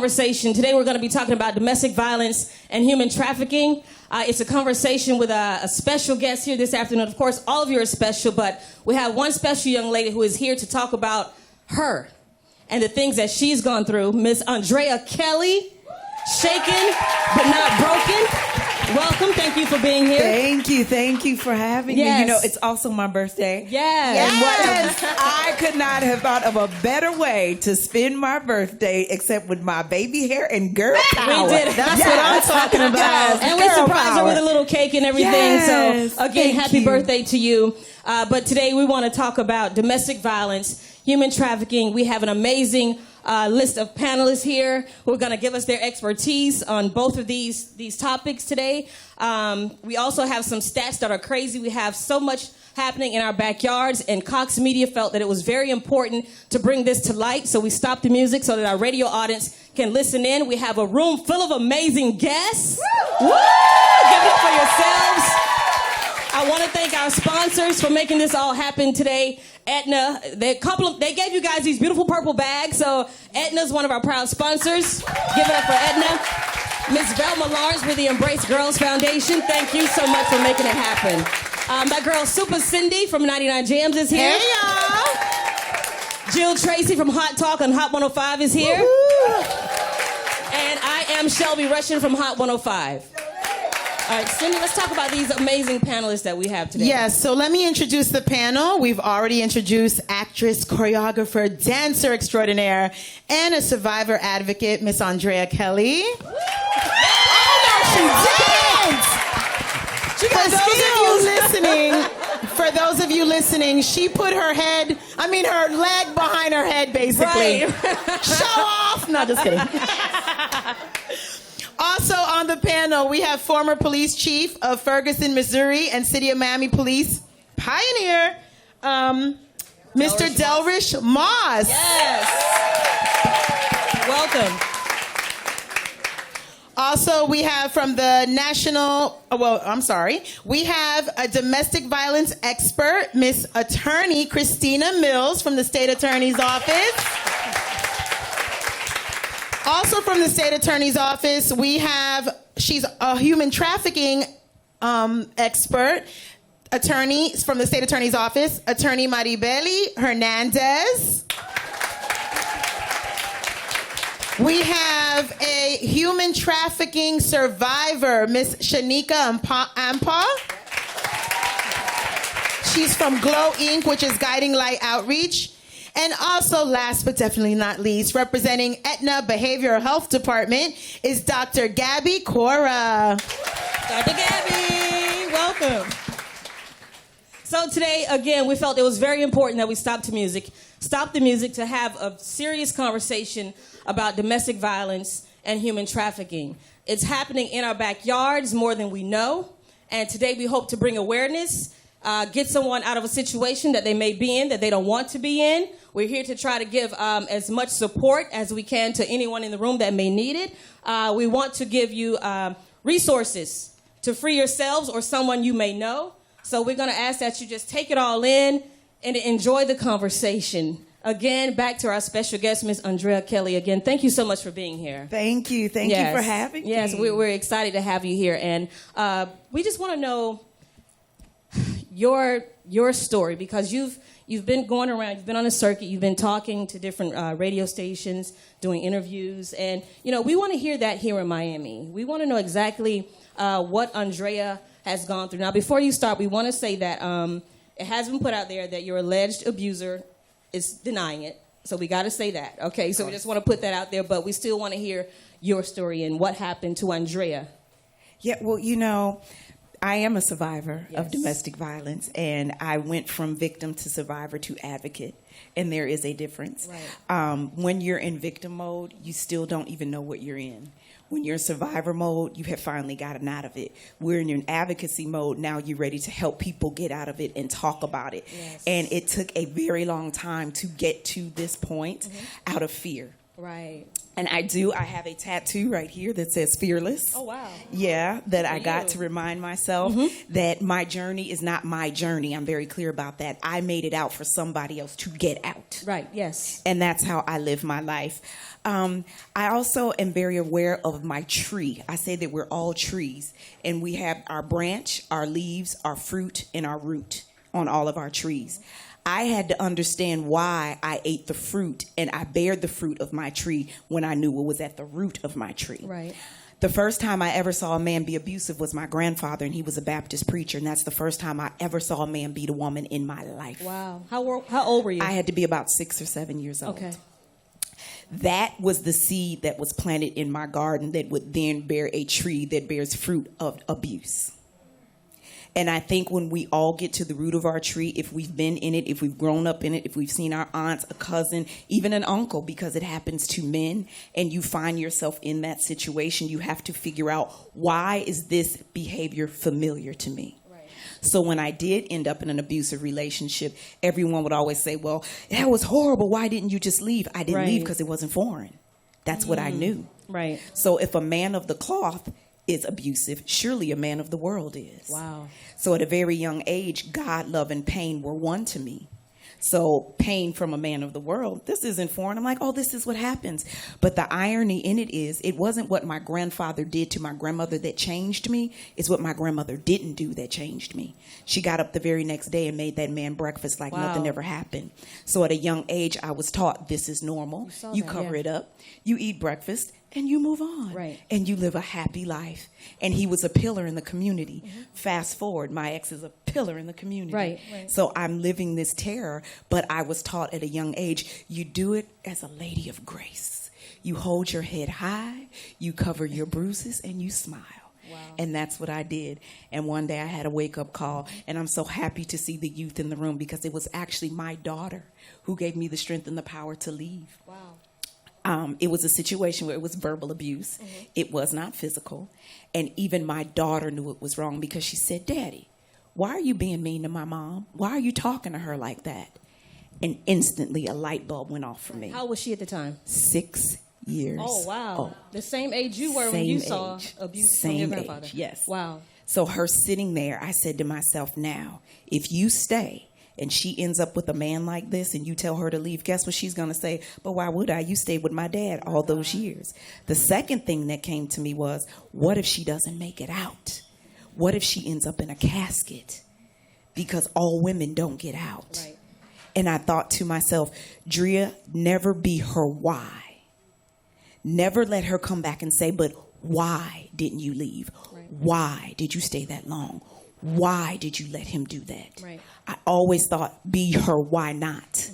conversation. Today we're going to be talking about domestic violence and human trafficking. It's a conversation with a special guest here this afternoon. Of course, all of you are special, but we have one special young lady who is here to talk about her and the things that she's gone through. Miss Andrea Kelly, shaken but not broken. Welcome. Thank you for being here. Thank you for having me. You know, it's also my birthday. Yes. And I could not have thought of a better way to spend my birthday except with my baby hair and girl power. We did. That's what I'm talking about. Yes. And we surprised her with a little cake and everything. Yes. So, again, happy birthday to you. But today we want to talk about domestic violence, human trafficking. We have an amazing list of panelists here who are going to give us their expertise on both of these topics today. We also have some stats that are crazy. We have so much happening in our backyards, and Cox Media felt that it was very important to bring this to light, so we stopped the music so that our radio audience can listen in. We have a room full of amazing guests. Woo! Give it up for yourselves. I want to thank our sponsors for making this all happen today. Aetna, they gave you guys these beautiful purple bags, so Aetna's one of our proud sponsors. Give it up for Aetna. Miss Velma Lawrence with the Embrace Girls Foundation, thank you so much for making it happen. My girl Super Cindy from 99 Jams is here. Hey, y'all. Jill Tracy from Hot Talk on Hot 105 is here. Woo-hoo. And I am Shelby Russian from Hot 105. All right, Cindy, let's talk about these amazing panelists that we have today. Yes, so let me introduce the panel. We've already introduced actress, choreographer, dancer extraordinaire, and a survivor advocate, Miss Andrea Kelly. Oh, no, she didn't. For those of you listening, she put her leg behind her head, basically. Right. Show off. No, just kidding. Also on the panel, we have former police chief of Ferguson, Missouri, and City of Miami Police pioneer, Mr. Delrish Moss. Yes. Welcome. Also, we have from the we have a domestic violence expert, Miss Attorney Christina Mills from the State Attorney's Office. Also from the State Attorney's Office, she's a human trafficking expert, attorney from the State Attorney's Office, Attorney Maribeli Hernandez. We have a human trafficking survivor, Miss Shanika Ampa. She's from Glow Inc., which is Guiding Light Outreach. And also, last but definitely not least, representing Aetna Behavioral Health Department is Dr. Gabby Cora. Dr. Gabby, welcome. So today, again, we felt it was very important that we stop the music to have a serious conversation about domestic violence and human trafficking. It's happening in our backyards more than we know. And today we hope to bring awareness, get someone out of a situation that they may be in, that they don't want to be in. We're here to try to give as much support as we can to anyone in the room that may need it. We want to give you resources to free yourselves or someone you may know. So we're going to ask that you just take it all in and enjoy the conversation. Again, back to our special guest, Miss Andrea Kelly. Again, thank you so much for being here. Thank you. Thank you for having me. Yes, we're excited to have you here. And we just want to know your story, because you've been going around, you've been on a circuit, you've been talking to different radio stations, doing interviews. And, we want to hear that here in Miami. We want to know exactly what Andrea has gone through. Now, before you start, we want to say that it has been put out there that your alleged abuser is denying it. So we got to say that, okay? So we just want to put that out there, but we still want to hear your story and what happened to Andrea. Yeah, well, I am a survivor of domestic violence, and I went from victim to survivor to advocate, and there is a difference. Right. When you're in victim mode, you still don't even know what you're in. When you're in survivor mode, you have finally gotten out of it. We're in an advocacy mode. Now you're ready to help people get out of it and talk about it. Yes. And it took a very long time to get to this point out of fear. Right. And I have a tattoo right here that says fearless. Oh, wow. Yeah, that I got you. to remind myself that my journey is not my journey. I'm very clear about that. I made it out for somebody else to get out. Right, yes. And that's how I live my life. I also am very aware of my tree. I say that we're all trees, and we have our branch, our leaves, our fruit, and our root on all of our trees. I had to understand why I ate the fruit and I bared the fruit of my tree when I knew what was at the root of my tree. Right. The first time I ever saw a man be abusive was my grandfather, and he was a Baptist preacher, and that's the first time I ever saw a man beat a woman in my life. Wow. How old were you? I had to be about 6 or 7 years old. Okay. That was the seed that was planted in my garden that would then bear a tree that bears fruit of abuse. And I think when we all get to the root of our tree, if we've been in it, if we've grown up in it, if we've seen our aunts, a cousin, even an uncle, because it happens to men, and you find yourself in that situation, you have to figure out, why is this behavior familiar to me? Right. So when I did end up in an abusive relationship, everyone would always say, well, that was horrible. Why didn't you just leave? I didn't leave because it wasn't foreign. That's what I knew. Right. So if a man of the cloth is abusive, surely a man of the world is. Wow. So at a very young age, God, love, and pain were one to me. So pain from a man of the world, this isn't foreign. I'm like, oh, this is what happens. But the irony in it is, it wasn't what my grandfather did to my grandmother that changed me. It's what my grandmother didn't do that changed me. She got up the very next day and made that man breakfast like nothing ever happened. So at a young age, I was taught this is normal. You cover it up. You eat breakfast. And you move on. Right. And you live a happy life. And he was a pillar in the community. Fast forward, my ex is a pillar in the community. Right. So I'm living this terror, but I was taught at a young age, you do it as a lady of grace. You hold your head high, you cover your bruises, and you smile. Wow. And that's what I did. And one day I had a wake-up call, and I'm so happy to see the youth in the room, because it was actually my daughter who gave me the strength and the power to leave. Wow. It was a situation where it was verbal abuse. It was not physical. And even my daughter knew it was wrong, because she said, Daddy, why are you being mean to my mom? Why are you talking to her like that? And instantly a light bulb went off for me. How old was she at the time? 6 years. Oh, wow. old. The same age you were when you saw abuse from your grandfather. Yes. Wow. So her sitting there, I said to myself, now, if you stay and she ends up with a man like this and you tell her to leave, guess what she's going to say? But why would I? You stayed with my dad all those years. The second thing that came to me was, what if she doesn't make it out? What if she ends up in a casket? Because all women don't get out. Right. And I thought to myself, Drea, never be her why. Never let her come back and say, but why didn't you leave? Right. Why did you stay that long? Why did you let him do that? Right. I always thought, be her why not?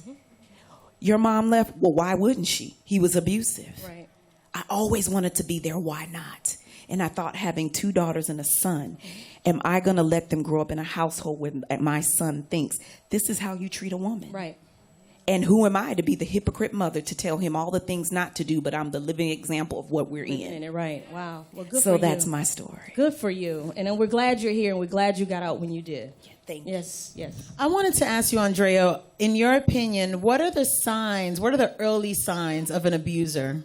Your mom left? Well, why wouldn't she? He was abusive. Right. I always wanted to be there why not? And I thought, having 2 daughters and a son, am I going to let them grow up in a household where my son thinks this is how you treat a woman? Right. And who am I to be the hypocrite mother to tell him all the things not to do, but I'm the living example of what we're in. Right. Wow. Well, good for you. So that's my story. Good for you. And we're glad you're here, and we're glad you got out when you did. Yeah, thank you. Yes, yes. I wanted to ask you, Andrea, in your opinion, what are the signs, what are the early signs of an abuser?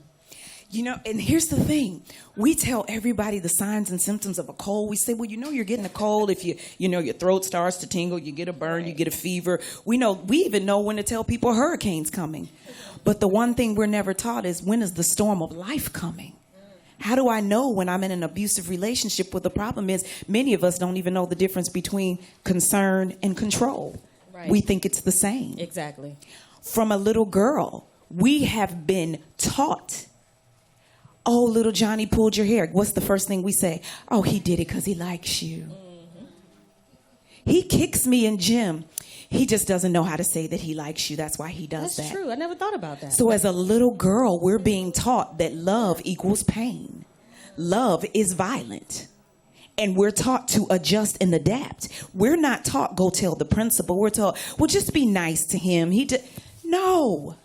You know, and here's the thing. We tell everybody the signs and symptoms of a cold. We say, well, you know, you're getting a cold if your throat starts to tingle, you get a burn, you get a fever. We even know when to tell people a hurricane's coming. But the one thing we're never taught is, when is the storm of life coming? How do I know when I'm in an abusive relationship? Well, the problem is, many of us don't even know the difference between concern and control. Right. We think it's the same. Exactly. From a little girl, we have been taught, oh, little Johnny pulled your hair. What's the first thing we say? Oh, he did it because he likes you. Mm-hmm. He kicks me in gym. He just doesn't know how to say that he likes you. That's why he does that. That's true. I never thought about that. So as a little girl, we're being taught that love equals pain. Love is violent. And we're taught to adjust and adapt. We're not taught, go tell the principal. We're taught, well, just be nice to him. No.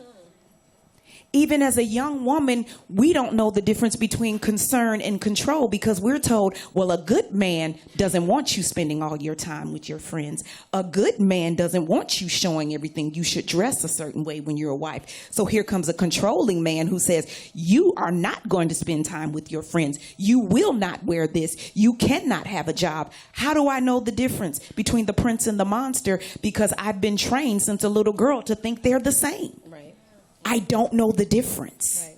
Even as a young woman, we don't know the difference between concern and control because we're told, well, a good man doesn't want you spending all your time with your friends. A good man doesn't want you showing everything. You should dress a certain way when you're a wife. So here comes a controlling man who says, you are not going to spend time with your friends. You will not wear this. You cannot have a job. How do I know the difference between the prince and the monster? Because I've been trained since a little girl to think they're the same. Right. I don't know the difference. Right.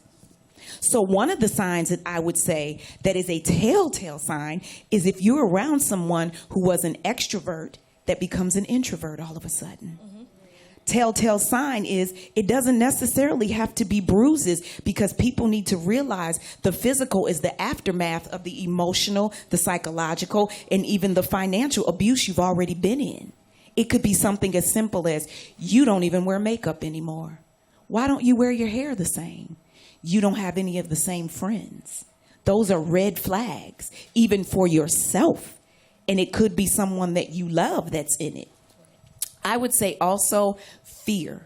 So one of the signs that I would say that is a telltale sign is if you're around someone who was an extrovert that becomes an introvert all of a sudden. Mm-hmm. Telltale sign is it doesn't necessarily have to be bruises because people need to realize the physical is the aftermath of the emotional, the psychological, and even the financial abuse you've already been in. It could be something as simple as you don't even wear makeup anymore. Why don't you wear your hair the same? You don't have any of the same friends. Those are red flags, even for yourself. And it could be someone that you love that's in it. I would say also fear.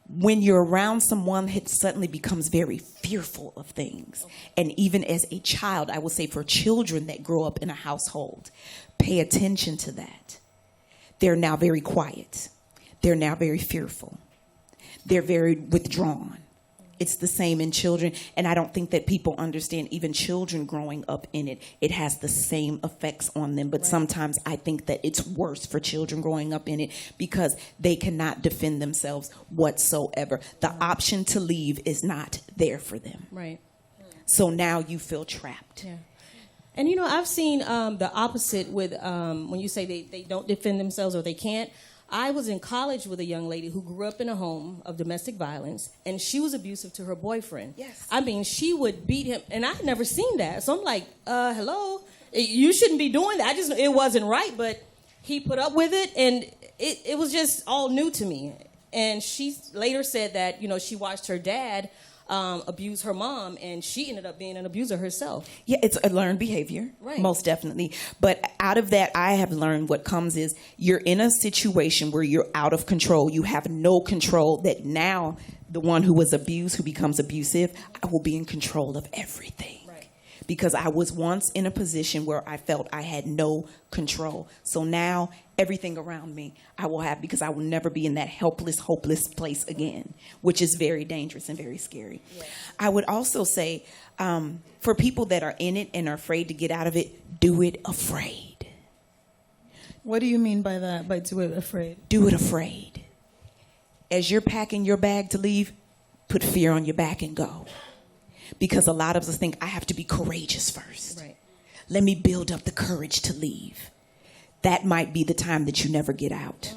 When you're around someone that suddenly becomes very fearful of things. And even as a child, I would say for children that grow up in a household, pay attention to that. They're now very quiet. They're now very fearful. They're very withdrawn. It's the same in children. And I don't think that people understand even children growing up in it. It has the same effects on them. But sometimes I think that it's worse for children growing up in it because they cannot defend themselves whatsoever. The option to leave is not there for them. Right. So now you feel trapped. Yeah. And, you know, I've seen the opposite with when you say they don't defend themselves or they can't. I was in college with a young lady who grew up in a home of domestic violence, and she was abusive to her boyfriend. Yes. I mean, she would beat him, and I'd never seen that. So I'm like, hello? You shouldn't be doing that. It wasn't right, but he put up with it, and it was just all new to me. And she later said that, you know, she watched her dad abuse her mom, and she ended up being an abuser herself. Yeah, it's a learned behavior, right. Most definitely. But out of that, I have learned what comes is you're in a situation where you're out of control. You have no control. That now the one who was abused, who becomes abusive, I will be in control of everything. Because I was once in a position where I felt I had no control. So now everything around me I will have, because I will never be in that helpless, hopeless place again, which is very dangerous and very scary. Yeah. I would also say for people that are in it and are afraid to get out of it, do it afraid. What do you mean by that, by do it afraid? Do it afraid. As you're packing your bag to leave, put fear on your back and go. Because a lot of us think, I have to be courageous first. Right. Let me build up the courage to leave. That might be the time that you never get out.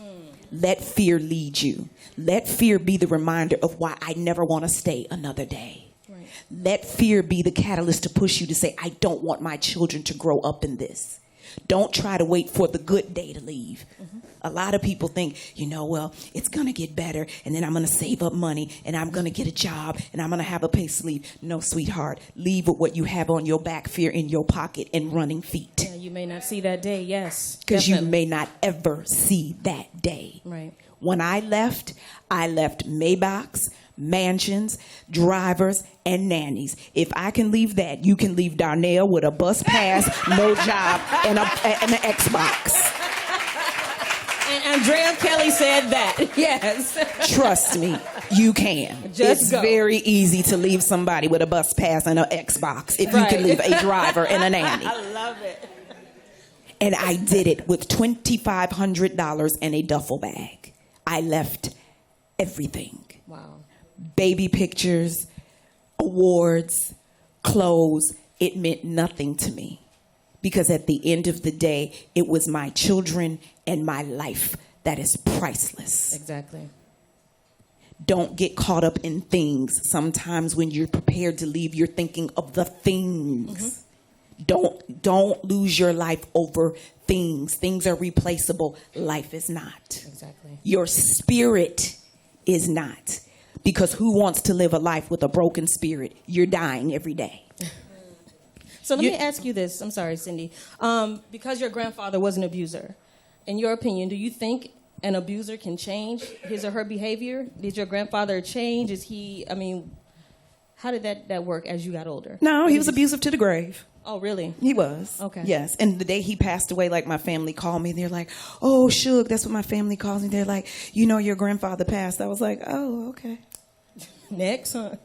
Let fear lead you. Let fear be the reminder of why I never want to stay another day. Right. Let fear be the catalyst to push you to say, I don't want my children to grow up in this. Don't try to wait for the good day to leave. Mm-hmm. A lot of people think, you know, well, it's going to get better, and then I'm going to save up money, and I'm going to get a job, and I'm going to have a place to leave. No, sweetheart. Leave with what you have on your back, fear in your pocket, and running feet. Yeah, you may not see that day, yes. Because you may not ever see that day. Right. When I left Maybachs, mansions, drivers, and nannies. If I can leave that, you can leave Darnell with a bus pass, no job, and an Xbox. And Andrea Kelly said that, yes. Trust me, you can. It's very easy to leave somebody with a bus pass and an Xbox if you can leave a driver and a nanny. I love it. And I did it with $2,500 and a duffel bag. I left everything. Wow. Baby pictures, awards, clothes. It meant nothing to me. Because at the end of the day, it was my children and my life that is priceless. Exactly. Don't get caught up in things. Sometimes when you're prepared to leave, you're thinking of the things. Mm-hmm. Don't lose your life over things. Things are replaceable. Life is not. Exactly. Your spirit is not. Because who wants to live a life with a broken spirit? You're dying every day. So let me ask you this. I'm sorry, Cindy. Because your grandfather was an abuser, in your opinion, do you think an abuser can change his or her behavior? Did your grandfather change? How did that work as you got older? No, he was abusive to the grave. Oh, really? He was. Okay. Yes. And the day he passed away, like, my family called me. They're like, oh, Suge, that's what my family calls me. They're like, your grandfather passed. I was like, oh, okay. Next, huh?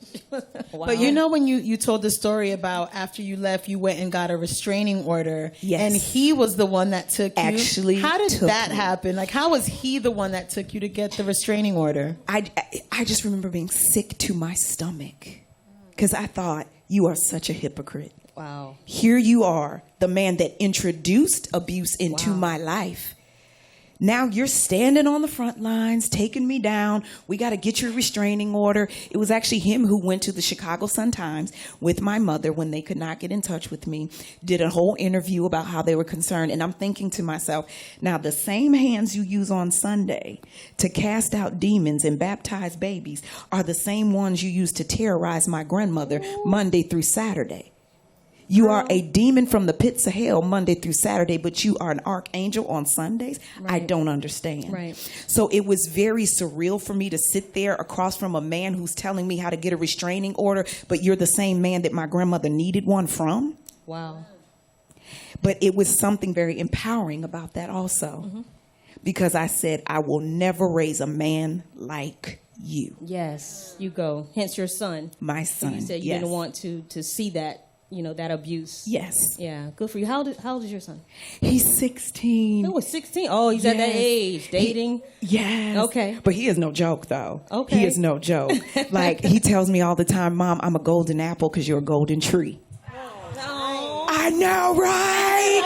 Wow. But when you told the story about after you left, you went and got a restraining order. Yes. And he was the one that took you. Actually how did took that me. happen? Like, how was he the one that took you to get the restraining order? I just remember being sick to my stomach because I thought, you are such a hypocrite. Wow. Here you are, the man that introduced abuse into Wow. my life. Now you're standing on the front lines, taking me down. We got to get your restraining order. It was actually him who went to the Chicago Sun-Times with my mother when they could not get in touch with me, did a whole interview about how they were concerned. And I'm thinking to myself, now the same hands you use on Sunday to cast out demons and baptize babies are the same ones you use to terrorize my grandmother Monday through Saturday. You are a demon from the pits of hell Monday through Saturday, but you are an archangel on Sundays? Right. I don't understand. Right. So it was very surreal for me to sit there across from a man who's telling me how to get a restraining order, but you're the same man that my grandmother needed one from. Wow. But it was something very empowering about that also. Mm-hmm. Because I said, I will never raise a man like you. Yes, you go. Hence your son. My son. You said you yes. didn't want to see that. That abuse. Yes. Yeah, good for you. How old is your son? He's 16. Oh, 16. Oh, he's at that age, dating. Yes. Okay. But he is no joke, though. Okay. He is no joke. Like, he tells me all the time, Mom, I'm a golden apple because you're a golden tree. Oh. I know, right?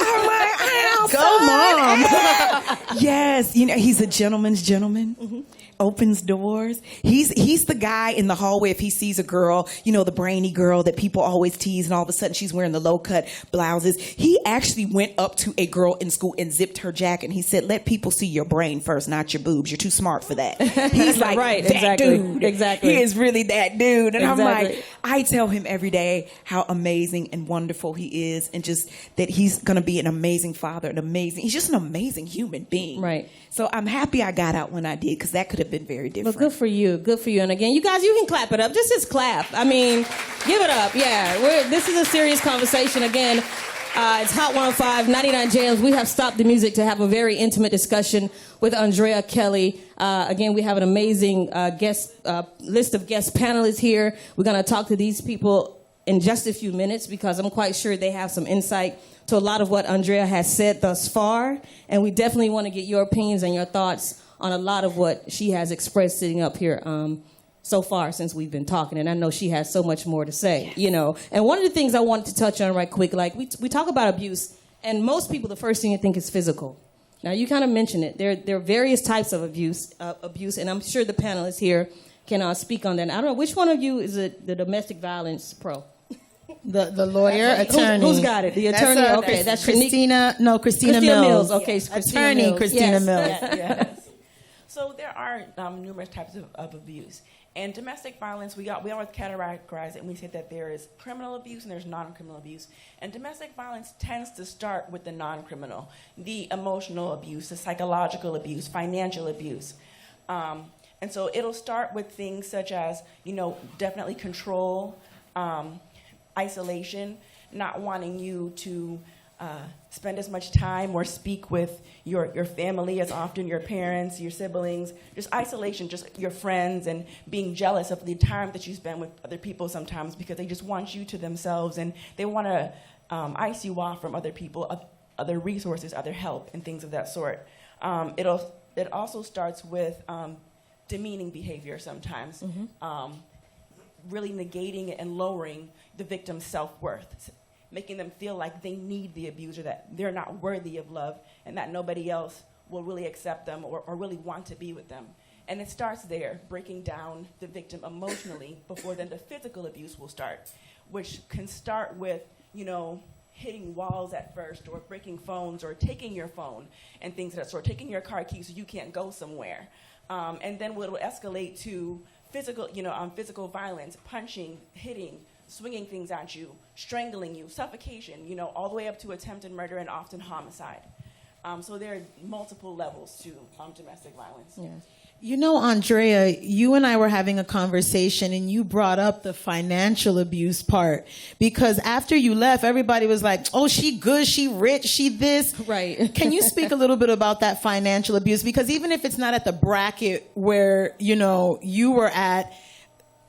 I'm like, Go, Mom. Yes. He's a gentleman's gentleman. Mm-hmm. Opens doors. He's the guy in the hallway if he sees a girl, the brainy girl that people always tease, and all of a sudden she's wearing the low-cut blouses. He actually went up to a girl in school and zipped her jacket, and he said, let people see your brain first, not your boobs. You're too smart for that. He's like, right, that exactly. dude. Exactly. He is really that dude. And exactly. I'm like, I tell him every day how amazing and wonderful he is, and just that he's going to be an amazing father, he's just an amazing human being. Right. So I'm happy I got out when I did, because that could have been very different. But good for you. Good for you. And again, you guys, you can clap it up. Just clap. I mean, give it up. Yeah. This is a serious conversation. Again, it's Hot 105, 99 Jams. We have stopped the music to have a very intimate discussion with Andrea Kelly. Again, we have an amazing list of guest panelists here. We're going to talk to these people in just a few minutes, because I'm quite sure they have some insight to a lot of what Andrea has said thus far. And we definitely want to get your opinions and your thoughts on a lot of what she has expressed sitting up here so far since we've been talking. And I know she has so much more to say, And one of the things I wanted to touch on right quick, like we talk about abuse, and most people, the first thing you think is physical. Now, you kind of mentioned it. There are various types of abuse, and I'm sure the panelists here can speak on that. I don't know, which one of you is the domestic violence pro? The lawyer, attorney. Who's got it? The attorney. Okay, that's Christina. No, Christina Mills. Mills. Okay, Yes. Christina Attorney Mills. Christina Yes. Mills. Yes. So there are numerous types of abuse. And domestic violence, we always categorize it, and we say that there is criminal abuse and there's non-criminal abuse. And domestic violence tends to start with the non-criminal, the emotional abuse, the psychological abuse, financial abuse. And so it'll start with things such as, definitely control, isolation, not wanting you to spend as much time or speak with your family as often, your parents, your siblings, just isolation, just your friends, and being jealous of the time that you spend with other people sometimes, because they just want you to themselves, and they want to ice you off from other people, other resources, other help, and things of that sort. It also starts with demeaning behavior sometimes. Mm-hmm. Really negating and lowering the victim's self-worth, making them feel like they need the abuser, that they're not worthy of love, and that nobody else will really accept them or really want to be with them. And it starts there, breaking down the victim emotionally before then the physical abuse will start, which can start with, hitting walls at first, or breaking phones, or taking your phone and things of that sort, taking your car keys so you can't go somewhere. And then it'll escalate to physical violence, punching, hitting, swinging things at you, strangling you, suffocation, all the way up to attempted murder and often homicide. So there are multiple levels to domestic violence. Yeah. You know, Andrea, you and I were having a conversation and you brought up the financial abuse part because after you left, everybody was like, oh, she good, she rich, she this. Right. Can you speak a little bit about that financial abuse? Because even if it's not at the bracket where, you know, you were at,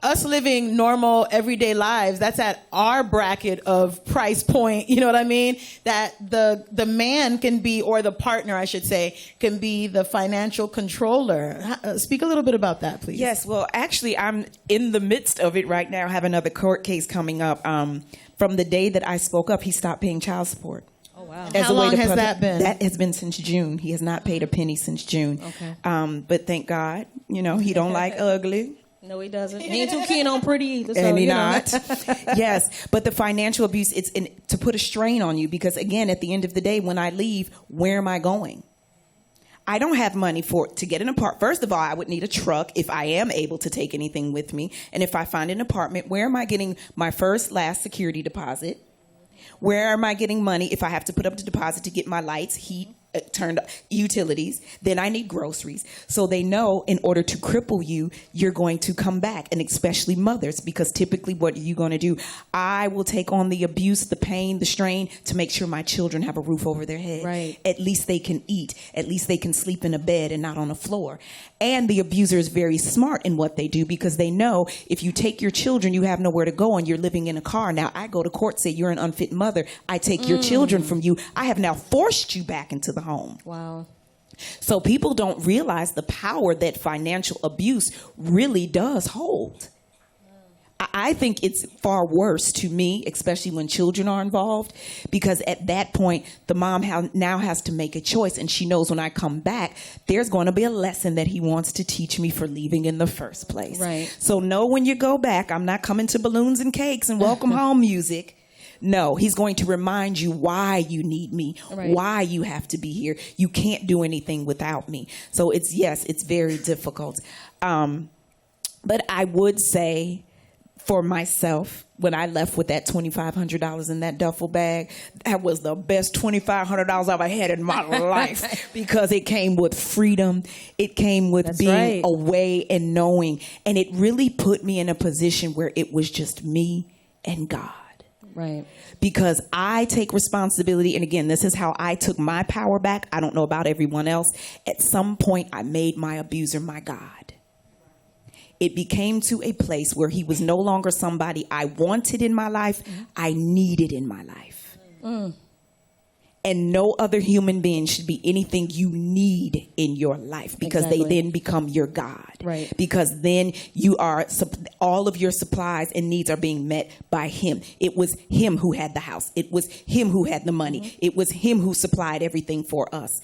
us living normal everyday lives, that's at our bracket of price point, you know what I mean? That the man can be, or the partner, I should say, can be the financial controller. Speak a little bit about that, please. Yes, well, actually, I'm in the midst of it right now. I have another court case coming up. From the day that I spoke up, he stopped paying child support. Oh, wow. How long has that been? That has been since June. He has not paid a penny since June. Okay. But thank God, you know, he don't like ugly. No, he doesn't. He ain't too keen on pretty either. So, And he you know. not. Yes, but the financial abuse, it's to put a strain on you because, again, at the end of the day, when I leave, where am I going? I don't have money to get an apartment. First of all, I would need a truck if I am able to take anything with me. And if I find an apartment, where am I getting my last security deposit? Where am I getting money if I have to put up the deposit to get my lights, heat, turned utilities? Then I need groceries. So they know in order to cripple you, you're going to come back, and especially mothers, because typically what are you going to do? I will take on the abuse, the pain, the strain to make sure my children have a roof over their head. Right. At least they can eat. At least they can sleep in a bed and not on a floor. And the abuser is very smart in what they do because they know if you take your children, you have nowhere to go and you're living in a car. Now I go to court, say you're an unfit mother. I take your children from you. I have now forced you back into the home. Wow. So people don't realize the power that financial abuse really does hold. I think it's far worse to me, especially when children are involved, because at that point, the mom now has to make a choice, and she knows when I come back, there's going to be a lesson that he wants to teach me for leaving in the first place. Right. So know when you go back, I'm not coming to balloons and cakes and welcome home music. No, he's going to remind you why you need me, right, why you have to be here. You can't do anything without me. So it's very difficult. But I would say for myself, when I left with that $2,500 in that duffel bag, that was the best $2,500 I've ever had in my life because it came with freedom. It came with being away and knowing. And it really put me in a position where it was just me and God. Right. Because I take responsibility. And again, this is how I took my power back. I don't know about everyone else. At some point, I made my abuser my God. It became to a place where he was no longer somebody I wanted in my life. I needed in my life. And no other human being should be anything you need in your life because they then become your God. Right. Because then you are, all of your supplies and needs are being met by him. It was him who had the house. It was him who had the money. It was him who supplied everything for us.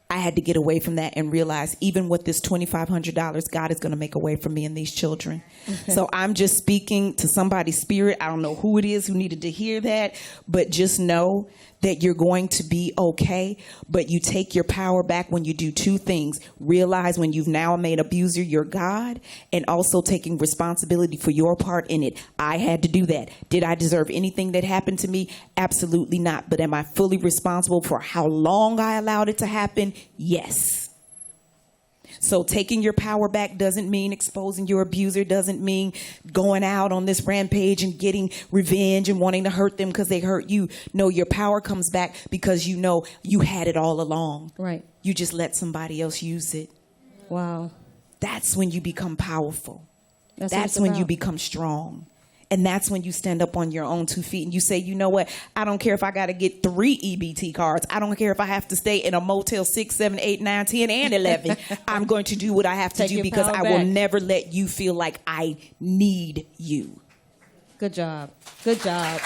I had to get away from that and realize even with this $2,500, God is going to make a way for me and these children. So I'm just speaking to somebody's spirit. I don't know who it is who needed to hear that, but just know that you're going to be okay. But you take your power back when you do two things. Realize when you've now made abuser your God, and also taking responsibility for your part in it. I had to do that. Did I deserve anything that happened to me? Absolutely not. But am I fully responsible for how long I allowed it to happen? Yes. So taking your power back doesn't mean exposing your abuser, doesn't mean going out on this rampage and getting revenge and wanting to hurt them because they hurt you. No, your power comes back because you know you had it all along. Right. You just let somebody else use it. Wow. That's when you become powerful. That's when you become strong. And that's when you stand up on your own 2 feet and you say, you know what? I don't care if I got to get 3 EBT cards. I don't care if I have to stay in a Motel 6, 7, 8, 9, 10, and 11. I'm going to do what I have to do because I will never let you feel like I need you. Good job. Good job.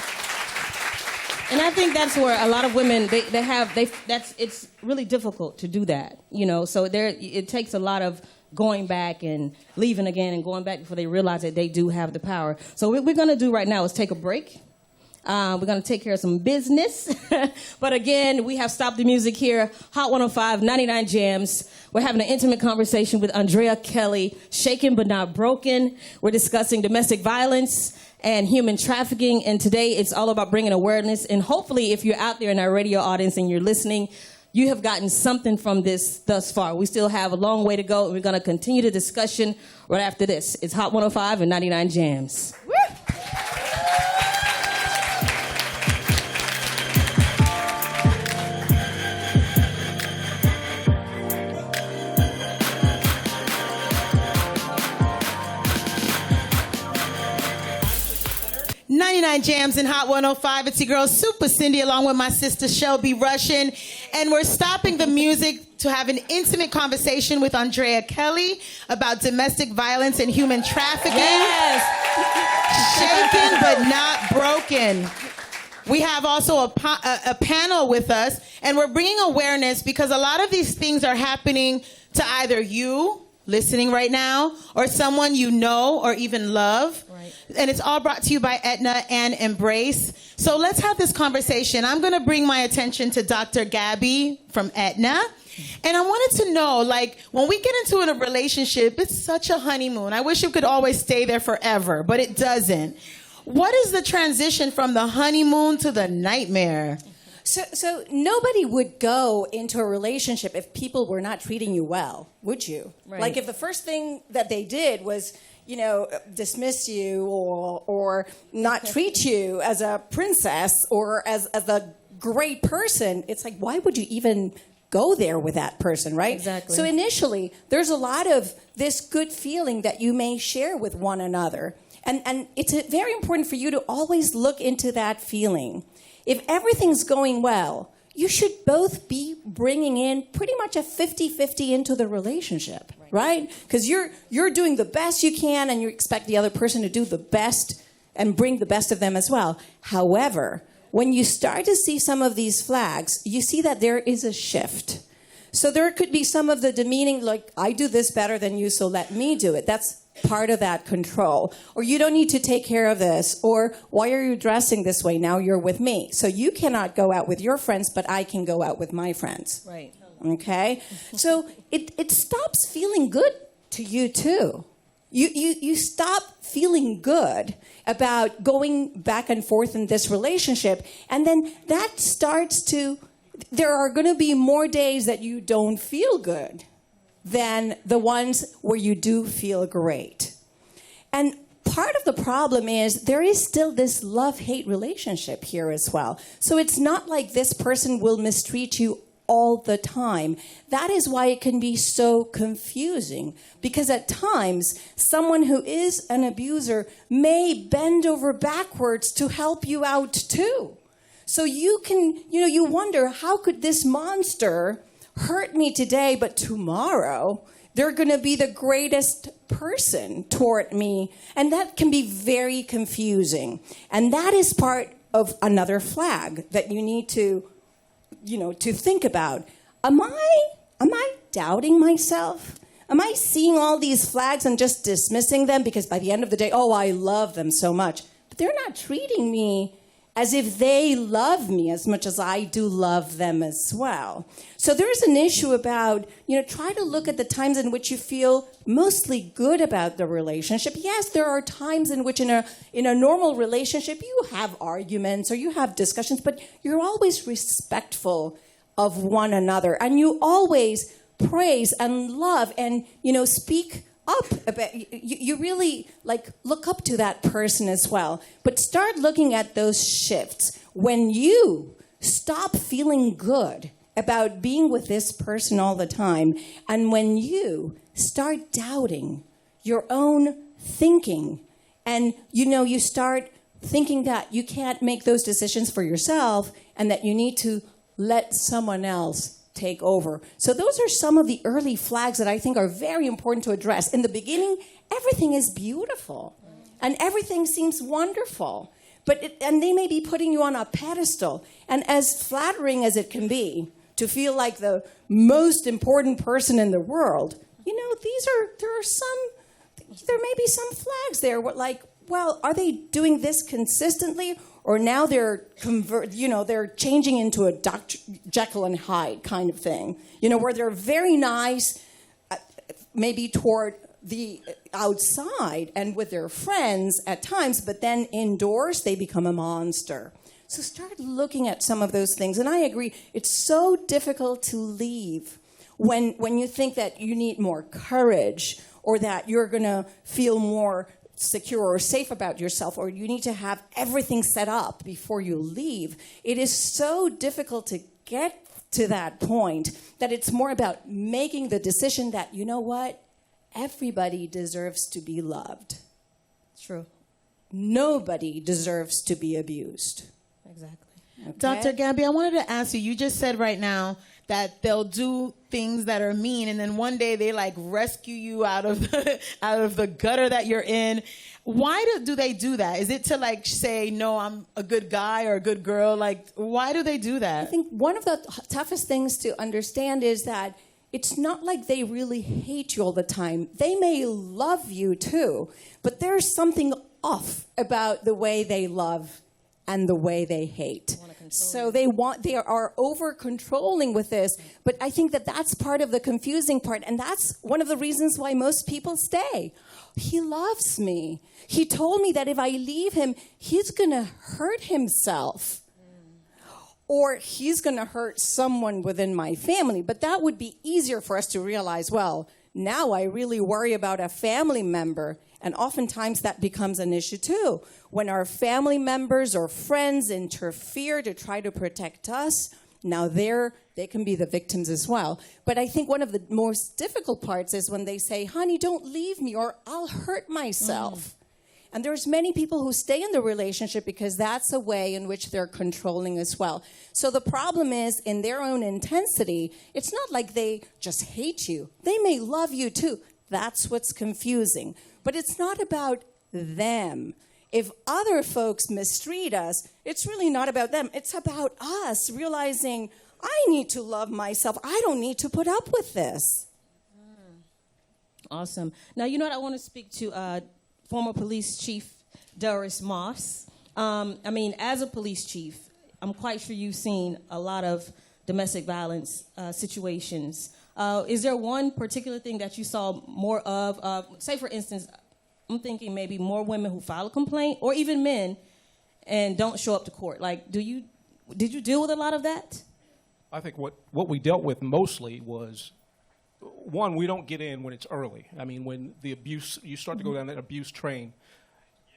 And I think that's where a lot of women, it's really difficult to do that, you know. So it takes a lot of going back and leaving again and going back before they realize that they do have the power. So what we're going to do right now is take a break. We're going to take care of some business. But again, we have stopped the music here. Hot 105, 99 Jams. We're having an intimate conversation with Andrea Kelly, Shaken But Not Broken. We're discussing domestic violence and human trafficking. And today it's all about bringing awareness. And hopefully if you're out there in our radio audience and you're listening, you have gotten something from this thus far. We still have a long way to go, and we're going to continue the discussion right after this. It's Hot 105 and 99 Jams. Woo! 99 Jams in Hot 105. It's your girl, Super Cindy, along with my sister, Shelby Russian. And we're stopping the music to have an intimate conversation with Andrea Kelly about domestic violence and human trafficking. Yes! Shaken but not broken. We have also a panel with us, and we're bringing awareness because a lot of these things are happening to either you, listening right now, or someone you know or even love. Right. And it's all brought to you by Aetna and Embrace. So let's have this conversation. I'm going to bring my attention to Dr. Gabby from Aetna. And I wanted to know, like, when we get into a relationship, it's such a honeymoon. I wish it could always stay there forever, but it doesn't. What is the transition from the honeymoon to the nightmare? So nobody would go into a relationship if people were not treating you well, would you? Right. Like if the first thing that they did was, dismiss you or not treat you as a princess or as a great person, it's like, why would you even go there with that person, right? Exactly. So initially, there's a lot of this good feeling that you may share with one another. And it's very important for you to always look into that feeling. If everything's going well, you should both be bringing in pretty much a 50-50 into the relationship, right? Because you're doing the best you can and you expect the other person to do the best and bring the best of them as well. However, when you start to see some of these flags, you see that there is a shift. So there could be some of the demeaning, like, I do this better than you, so let me do it. That's part of that control. Or you don't need to take care of this. Or why are you dressing this way? Now you're with me. So you cannot go out with your friends, but I can go out with my friends. Right. Okay? So it stops feeling good to you too. You stop feeling good about going back and forth in this relationship. And then that starts to, there are going to be more days that you don't feel good than the ones where you do feel great. And part of the problem is there is still this love-hate relationship here as well. So it's not like this person will mistreat you all the time. That is why it can be so confusing. Because at times, someone who is an abuser may bend over backwards to help you out too. So you can, you wonder, how could this monster hurt me today, but tomorrow they're going to be the greatest person toward me? And that can be very confusing. And that is part of another flag that you need to, to think about. Am I doubting myself? Am I seeing all these flags and just dismissing them because by the end of the day, I love them so much, but they're not treating me as if they love me as much as I do love them as well. So there's an issue about, try to look at the times in which you feel mostly good about the relationship. Yes, there are times in which in a normal relationship you have arguments or you have discussions, but you're always respectful of one another. And you always praise and love and, speak up about, you really look up to that person as well. But start looking at those shifts. When you stop feeling good about being with this person all the time, and when you start doubting your own thinking, and you start thinking that you can't make those decisions for yourself and that you need to let someone else take over. So those are some of the early flags that I think are very important to address. In the beginning, everything is beautiful and everything seems wonderful, and they may be putting you on a pedestal. And as flattering as it can be to feel like the most important person in the world, there may be some flags there. Well, are they doing this consistently? Or now they're they're changing into a Dr. Jekyll and Hyde kind of thing, where they're very nice, maybe toward the outside and with their friends at times, but then indoors they become a monster. So start looking at some of those things. And I agree, it's so difficult to leave when you think that you need more courage or that you're going to feel more secure or safe about yourself, or you need to have everything set up before you leave. It is so difficult to get to that point that it's more about making the decision that, you know what, everybody deserves to be loved. True. Nobody deserves to be abused. Exactly. Okay? Dr. Gabby, I wanted to ask you, you just said right now that they'll do things that are mean, and then one day they like rescue you out of the gutter that you're in. Why do they do that? Is it to like say, no, I'm a good guy or a good girl? Like, why do they do that? I think one of the toughest things to understand is that it's not like they really hate you all the time. They may love you too, but there's something off about the way they love and the way they hate. So they are over controlling with this, but I think that that's part of the confusing part, and that's one of the reasons why most people stay. He loves me. He told me that if I leave him, he's going to hurt himself. Or he's going to hurt someone within my family. But that would be easier for us to realize, well, now I really worry about a family member. And oftentimes that becomes an issue too. When our family members or friends interfere to try to protect us, now they can be the victims as well. But I think one of the most difficult parts is when they say, honey, don't leave me or I'll hurt myself. And there's many people who stay in the relationship because that's a way in which they're controlling as well. So the problem is, in their own intensity, it's not like they just hate you. They may love you too. That's what's confusing. But it's not about them. If other folks mistreat us, it's really not about them. It's about us realizing, I need to love myself. I don't need to put up with this. Awesome. Now, you know what? I want to speak to former police chief Doris Moss. I mean, as a police chief, I'm quite sure you've seen a lot of domestic violence situations. Is there one particular thing that you saw more of? Say, for instance, I'm thinking maybe more women who file a complaint, or even men, and don't show up to court. Like, did you deal with a lot of that? I think what we dealt with mostly was, one, we don't get in when it's early. I mean, when the abuse, you start to go down that abuse train,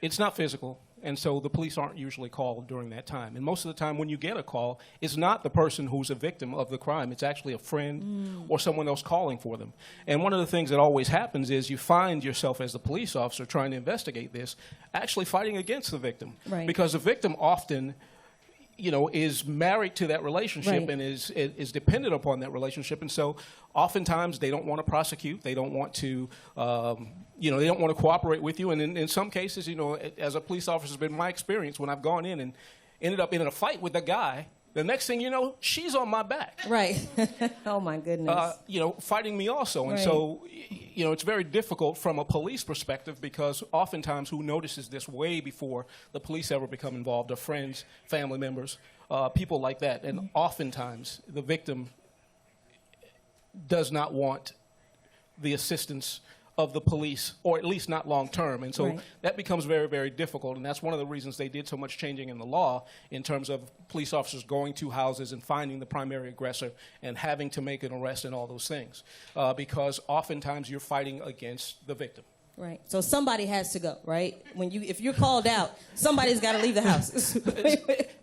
it's not physical, and so the police aren't usually called during that time. And most of the time when you get a call, it's not the person who's a victim of the crime. It's actually a friend or someone else calling for them. And one of the things that always happens is you find yourself as the police officer trying to investigate this, actually fighting against the victim. Right. Because the victim often, you know, is married to that relationship, right, and is dependent upon that relationship. And so oftentimes they don't want to prosecute. They don't want to, they don't want to cooperate with you. And in some cases, you know, as a police officer, it's been my experience when I've gone in and ended up in a fight with a guy, the next thing you know, she's on my back. Right. Oh, my goodness. Fighting me also. And right, so, you know, it's very difficult from a police perspective, because oftentimes who notices this way before the police ever become involved are friends, family members, people like that. And oftentimes the victim does not want the assistance of the police, or at least not long term. And so right, that becomes very, very difficult. And that's one of the reasons they did so much changing in the law in terms of police officers going to houses and finding the primary aggressor and having to make an arrest and all those things. Because oftentimes you're fighting against the victim. Right. So somebody has to go, right? If you're called out, somebody's got to leave the house.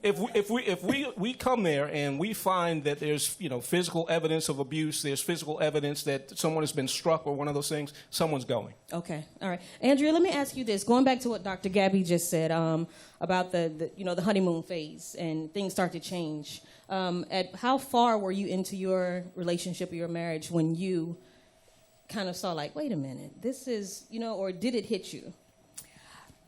If we come there and we find that there's, you know, physical evidence of abuse, there's physical evidence that someone has been struck or one of those things, someone's going. Okay. All right. Andrea, let me ask you this. Going back to what Dr. Gabby just said about the honeymoon phase and things start to change. At how far were you into your relationship or your marriage when you kind of saw, like, wait a minute, this is, you know, or did it hit you?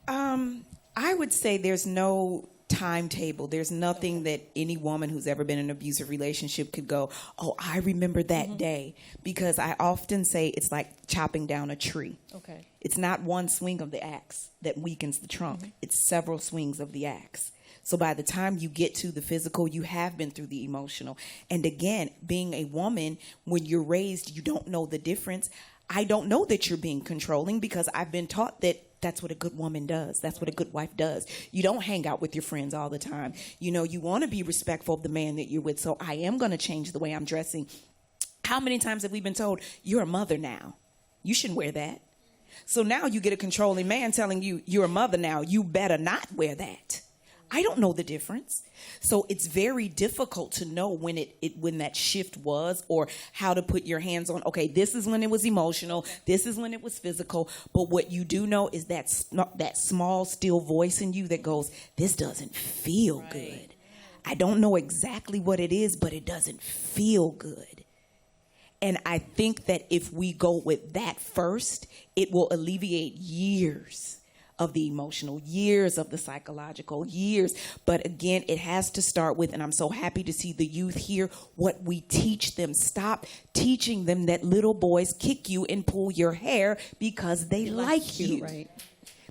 I would say there's no timetable. There's nothing that any woman who's ever been in an abusive relationship could go, oh, I remember that day. Because I often say it's like chopping down a tree. Okay. It's not one swing of the axe that weakens the trunk. It's several swings of the axe. So by the time you get to the physical, you have been through the emotional. And again, being a woman, when you're raised, you don't know the difference. I don't know that you're being controlling, because I've been taught that That's what a good woman does. That's what a good wife does. You don't hang out with your friends all the time. You know, you want to be respectful of the man that you're with. So I am going to change the way I'm dressing. How many times have we been told, you're a mother now? You shouldn't wear that. So now you get a controlling man telling you, you're a mother now. You better not wear that. I don't know the difference. So it's very difficult to know when when that shift was, or how to put your hands on, okay, this is when it was emotional, this is when it was physical. But what you do know is that small, still voice in you that goes, this doesn't feel good. I don't know exactly what it is, but it doesn't feel good. And I think that if we go with that first, it will alleviate years of the emotional, years of the psychological, years. But again, it has to start with, and I'm so happy to see the youth here, what we teach them. Stop teaching them that little boys kick you and pull your hair because they like you. Right.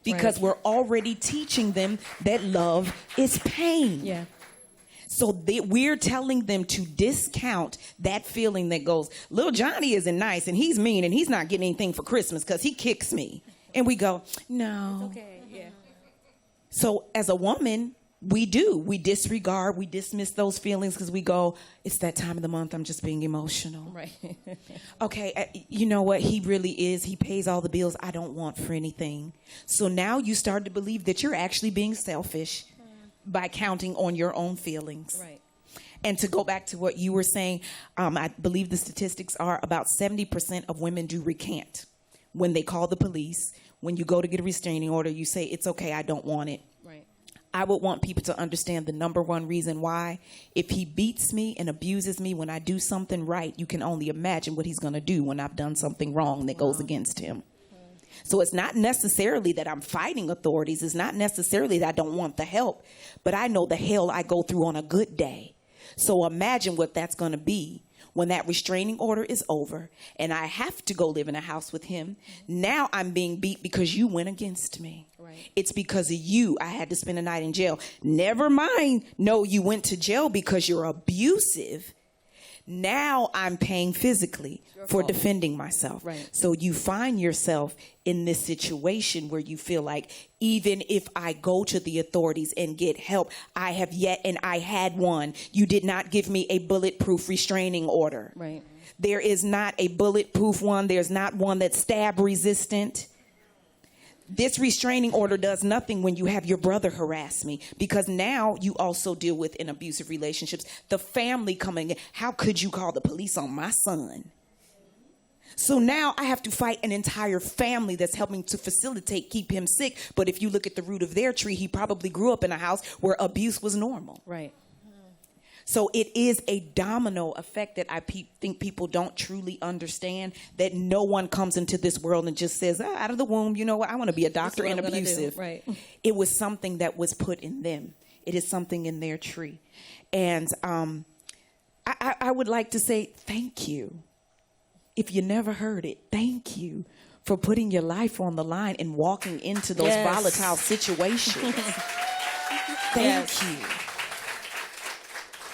Because we're already teaching them that love is pain. Yeah. So we're telling them to discount that feeling that goes, little Johnny isn't nice and he's mean and he's not getting anything for Christmas because he kicks me. And we go, no. Okay, yeah. So as a woman, we disregard, we dismiss those feelings because we go, it's that time of the month, I'm just being emotional. Right. Okay, you know what? He really is. He pays all the bills I don't want for anything. So now you start to believe that you're actually being selfish by counting on your own feelings. Right. And to go back to what you were saying, I believe the statistics are about 70% of women do recant. When they call the police, when you go to get a restraining order, you say, it's okay, I don't want it. Right. I would want people to understand the number one reason why. If he beats me and abuses me when I do something right, you can only imagine what he's going to do when I've done something wrong that goes against him. So it's not necessarily that I'm fighting authorities. It's not necessarily that I don't want the help, but I know the hell I go through on a good day. So imagine what that's going to be when that restraining order is over and I have to go live in a house with him. Now I'm being beat because you went against me. Right. It's because of you I had to spend a night in jail. Never mind, no, you went to jail because you're abusive. Now I'm paying physically for defending myself. Right. So you find yourself in this situation where you feel like, even if I go to the authorities and get help, I have yet, and I had one. You did not give me a bulletproof restraining order. Right. There is not a bulletproof one. There's not one that's stab resistant. This restraining order does nothing when you have your brother harass me, because now you also deal with in abusive relationships, the family coming in. How could you call the police on my son? So now I have to fight an entire family that's helping to facilitate, keep him sick. But if you look at the root of their tree, he probably grew up in a house where abuse was normal. Right. So it is a domino effect that I think people don't truly understand, that no one comes into this world and just says, out of the womb, you know what, I want to be a doctor and abusive. Right. It was something that was put in them. It is something in their tree. And I would like to say thank you. If you never heard it, thank you for putting your life on the line and walking into those volatile situations. Thank you.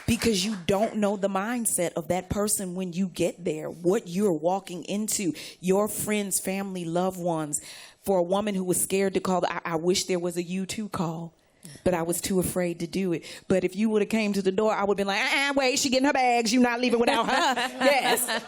Because you don't know the mindset of that person when you get there, what you're walking into, your friends, family, loved ones. For a woman who was scared to call, I wish there was a U2 call, but I was too afraid to do it. But if you would have came to the door, I would have been like, wait, she getting her bags. You not leaving without her. Yes.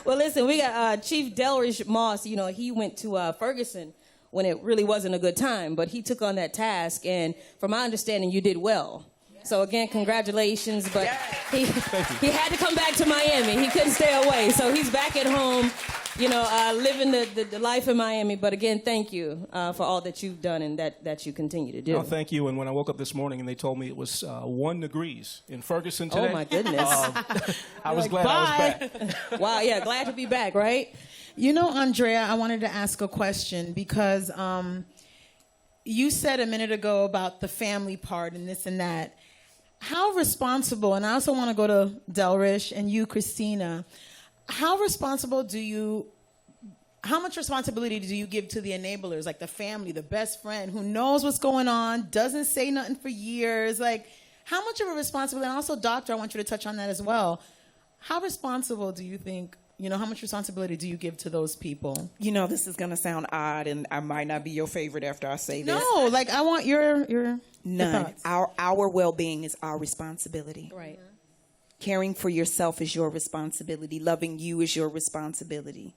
Well, listen, we got Chief Delrish Moss. You know, he went to Ferguson when it really wasn't a good time, but he took on that task. And from my understanding, you did well. So again, congratulations. But he had to come back to Miami. He couldn't stay away. So he's back at home, you know, living the life in Miami. But again, thank you for all that you've done and that you continue to do. No, thank you. And when I woke up this morning and they told me it was 1 degrees in Ferguson today. Oh, my goodness. I was glad I was back. Wow, yeah, glad to be back, right? You know, Andrea, I wanted to ask a question because you said a minute ago about the family part and this and that. How responsible, and I also want to go to Delrish and you, Christina, how much responsibility do you give to the enablers, like the family, the best friend who knows what's going on, doesn't say nothing for years? Like, how much of a responsibility, and also, doctor, I want you to touch on that as well. How responsible do you think how much responsibility do you give to those people? This is going to sound odd, and I might not be your favorite after I say this. No, like I want your None. thoughts. Our well-being is our responsibility. Right. Caring for yourself is your responsibility. Loving you is your responsibility.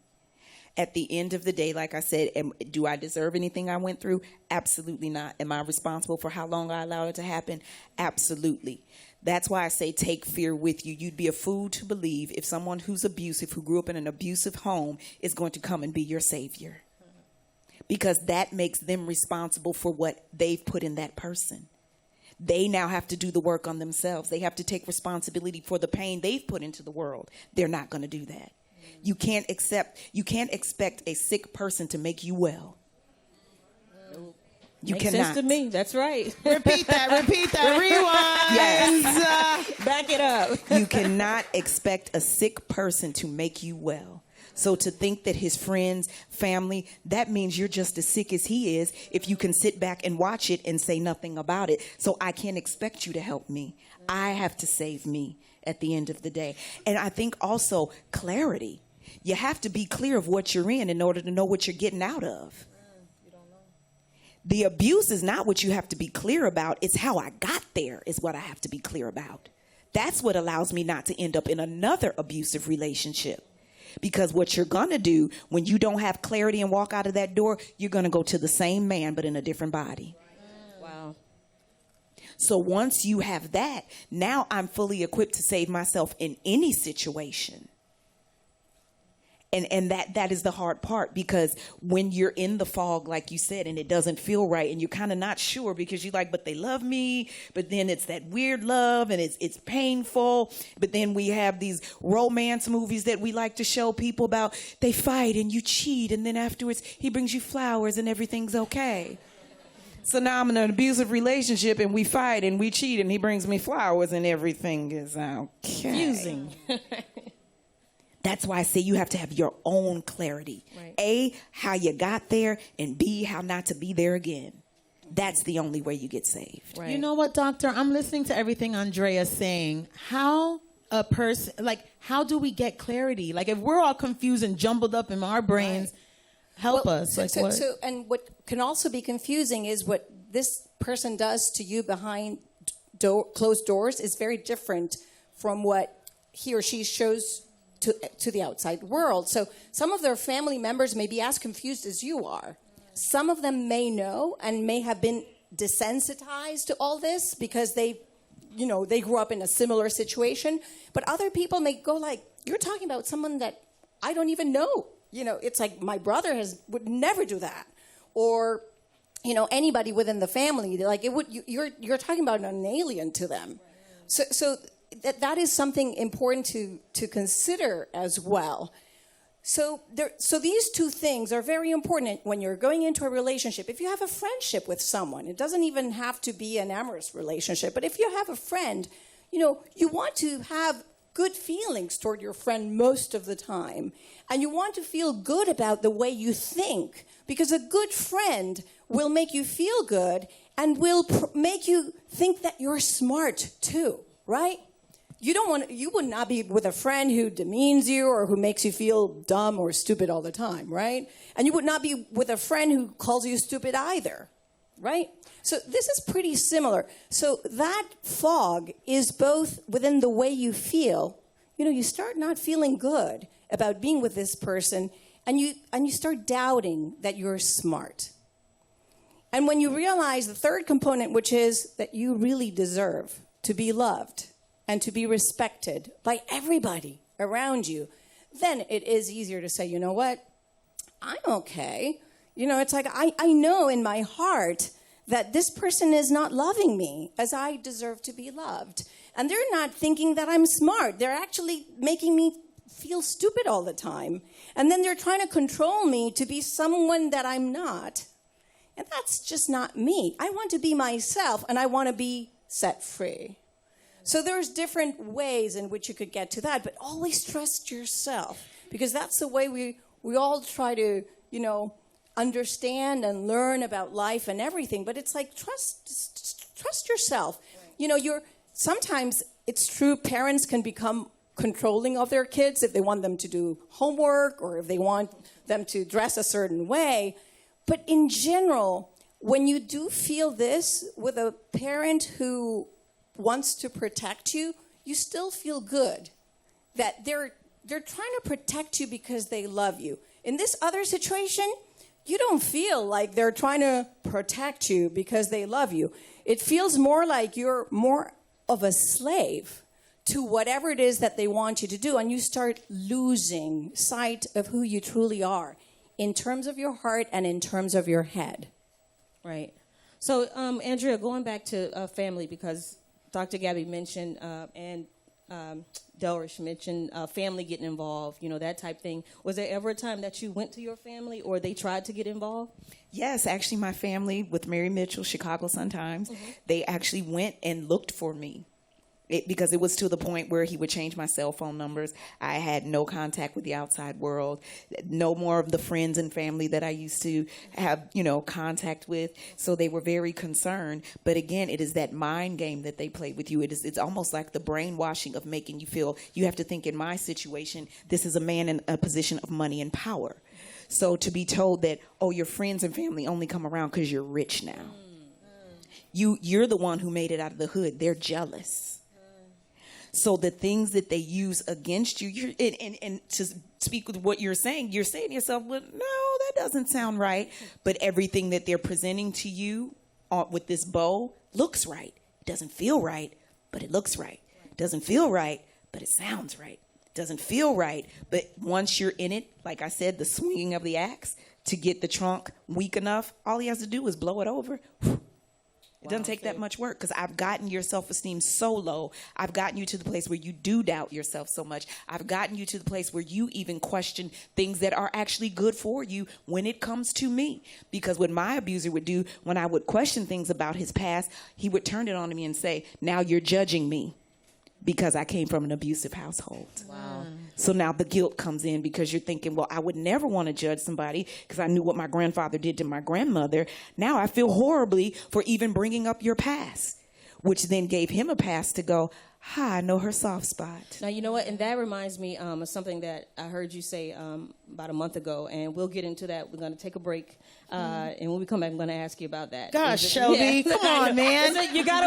At the end of the day, like I said, do I deserve anything I went through? Absolutely not. Am I responsible for how long I allowed it to happen? Absolutely. That's why I say take fear with you. You'd be a fool to believe if someone who's abusive, who grew up in an abusive home, is going to come and be your savior. Because that makes them responsible for what they've put in that person. They now have to do the work on themselves. They have to take responsibility for the pain they've put into the world. They're not going to do that. You can't expect a sick person to make you well. You Makes cannot. sense to me. That's right. Repeat that. Rewind. Yes. Back it up. You cannot expect a sick person to make you well. So to think that his friends, family, that means you're just as sick as he is if you can sit back and watch it and say nothing about it. So I can't expect you to help me. I have to save me at the end of the day. And I think also clarity. You have to be clear of what you're in order to know what you're getting out of. The abuse is not what you have to be clear about. It's how I got there is what I have to be clear about. That's what allows me not to end up in another abusive relationship. Because what you're going to do when you don't have clarity and walk out of that door, you're going to go to the same man but in a different body. Wow. So once you have that, now I'm fully equipped to save myself in any situation. And that is the hard part, because when you're in the fog, like you said, and it doesn't feel right, and you're kind of not sure because you're like, but they love me, but then it's that weird love, and it's painful. But then we have these romance movies that we like to show people about. They fight and you cheat, and then afterwards he brings you flowers and everything's okay. So now I'm in an abusive relationship and we fight and we cheat and he brings me flowers and everything is okay. Confusing. That's why I say you have to have your own clarity. Right. A, how you got there, and B, how not to be there again. That's the only way you get saved. Right. You know what, doctor? I'm listening to everything Andrea's saying. How do we get clarity? Like, if we're all confused and jumbled up in our brains, help us. And what can also be confusing is what this person does to you behind closed doors is very different from what he or she shows to the outside world. So some of their family members may be as confused as you are. Some of them may know and may have been desensitized to all this because they grew up in a similar situation. But other people may go like, you're talking about someone that I don't even know. It's like my brother would never do that. Or, anybody within the family, like you're talking about an alien to them. So that is something important to consider as well. So these two things are very important when you're going into a relationship. If you have a friendship with someone, it doesn't even have to be an amorous relationship, but if you have a friend, you want to have good feelings toward your friend most of the time. And you want to feel good about the way you think, because a good friend will make you feel good and will make you think that you're smart too, right? You would not be with a friend who demeans you or who makes you feel dumb or stupid all the time, right? And you would not be with a friend who calls you stupid either, right? So this is pretty similar. So that fog is both within the way you feel. You start not feeling good about being with this person, and you start doubting that you're smart. And when you realize the third component, which is that you really deserve to be loved and to be respected by everybody around you, then it is easier to say, you know what, I'm okay. It's like I know in my heart that this person is not loving me as I deserve to be loved. And they're not thinking that I'm smart. They're actually making me feel stupid all the time. And then they're trying to control me to be someone that I'm not. And that's just not me. I want to be myself, and I want to be set free. So there's different ways in which you could get to that, but always trust yourself, because that's the way we all try to, understand and learn about life and everything. But it's like trust yourself. Right. Sometimes it's true, parents can become controlling of their kids, if they want them to do homework or if they want them to dress a certain way. But in general, when you do feel this with a parent who wants to protect you, you still feel good that they're trying to protect you because they love you. In this other situation, you don't feel like they're trying to protect you because they love you. It feels more like you're more of a slave to whatever it is that they want you to do, and you start losing sight of who you truly are in terms of your heart and in terms of your head. Right. So, Andrea, going back to family, because Dr. Gabby mentioned and Delrish mentioned family getting involved, that type thing. Was there ever a time that you went to your family or they tried to get involved? Yes, actually, my family with Mary Mitchell, Chicago Sun-Times, they actually went and looked for me. Because it was to the point where he would change my cell phone numbers. I had no contact with the outside world, no more of the friends and family that I used to have, contact with. So they were very concerned. But again, it is that mind game that they play with you. It's almost like the brainwashing of making you feel, you have to think, in my situation, this is a man in a position of money and power. So to be told that, your friends and family only come around because you're rich now. You're the one who made it out of the hood. They're jealous. So the things that they use against you, and to speak with what you're saying to yourself, well, no, that doesn't sound right. But everything that they're presenting to you with this bow looks right. It doesn't feel right, but it looks right. It doesn't feel right, but it sounds right. It doesn't feel right, but once you're in it, like I said, the swinging of the axe, to get the trunk weak enough, all he has to do is blow it over. It doesn't take that much work, because I've gotten your self-esteem so low. I've gotten you to the place where you do doubt yourself so much. I've gotten you to the place where you even question things that are actually good for you when it comes to me. Because what my abuser would do when I would question things about his past, he would turn it on me and say, now you're judging me because I came from an abusive household. Wow. So now the guilt comes in, because you're thinking, well, I would never want to judge somebody because I knew what my grandfather did to my grandmother. Now I feel horribly for even bringing up your past, which then gave him a pass to go, I know her soft spot. Now, you know what? And that reminds me of something that I heard you say about a month ago, and we'll get into that. We're going to take a break, and when we come back, I'm going to ask you about that. Gosh, Shelby, come on, man. You got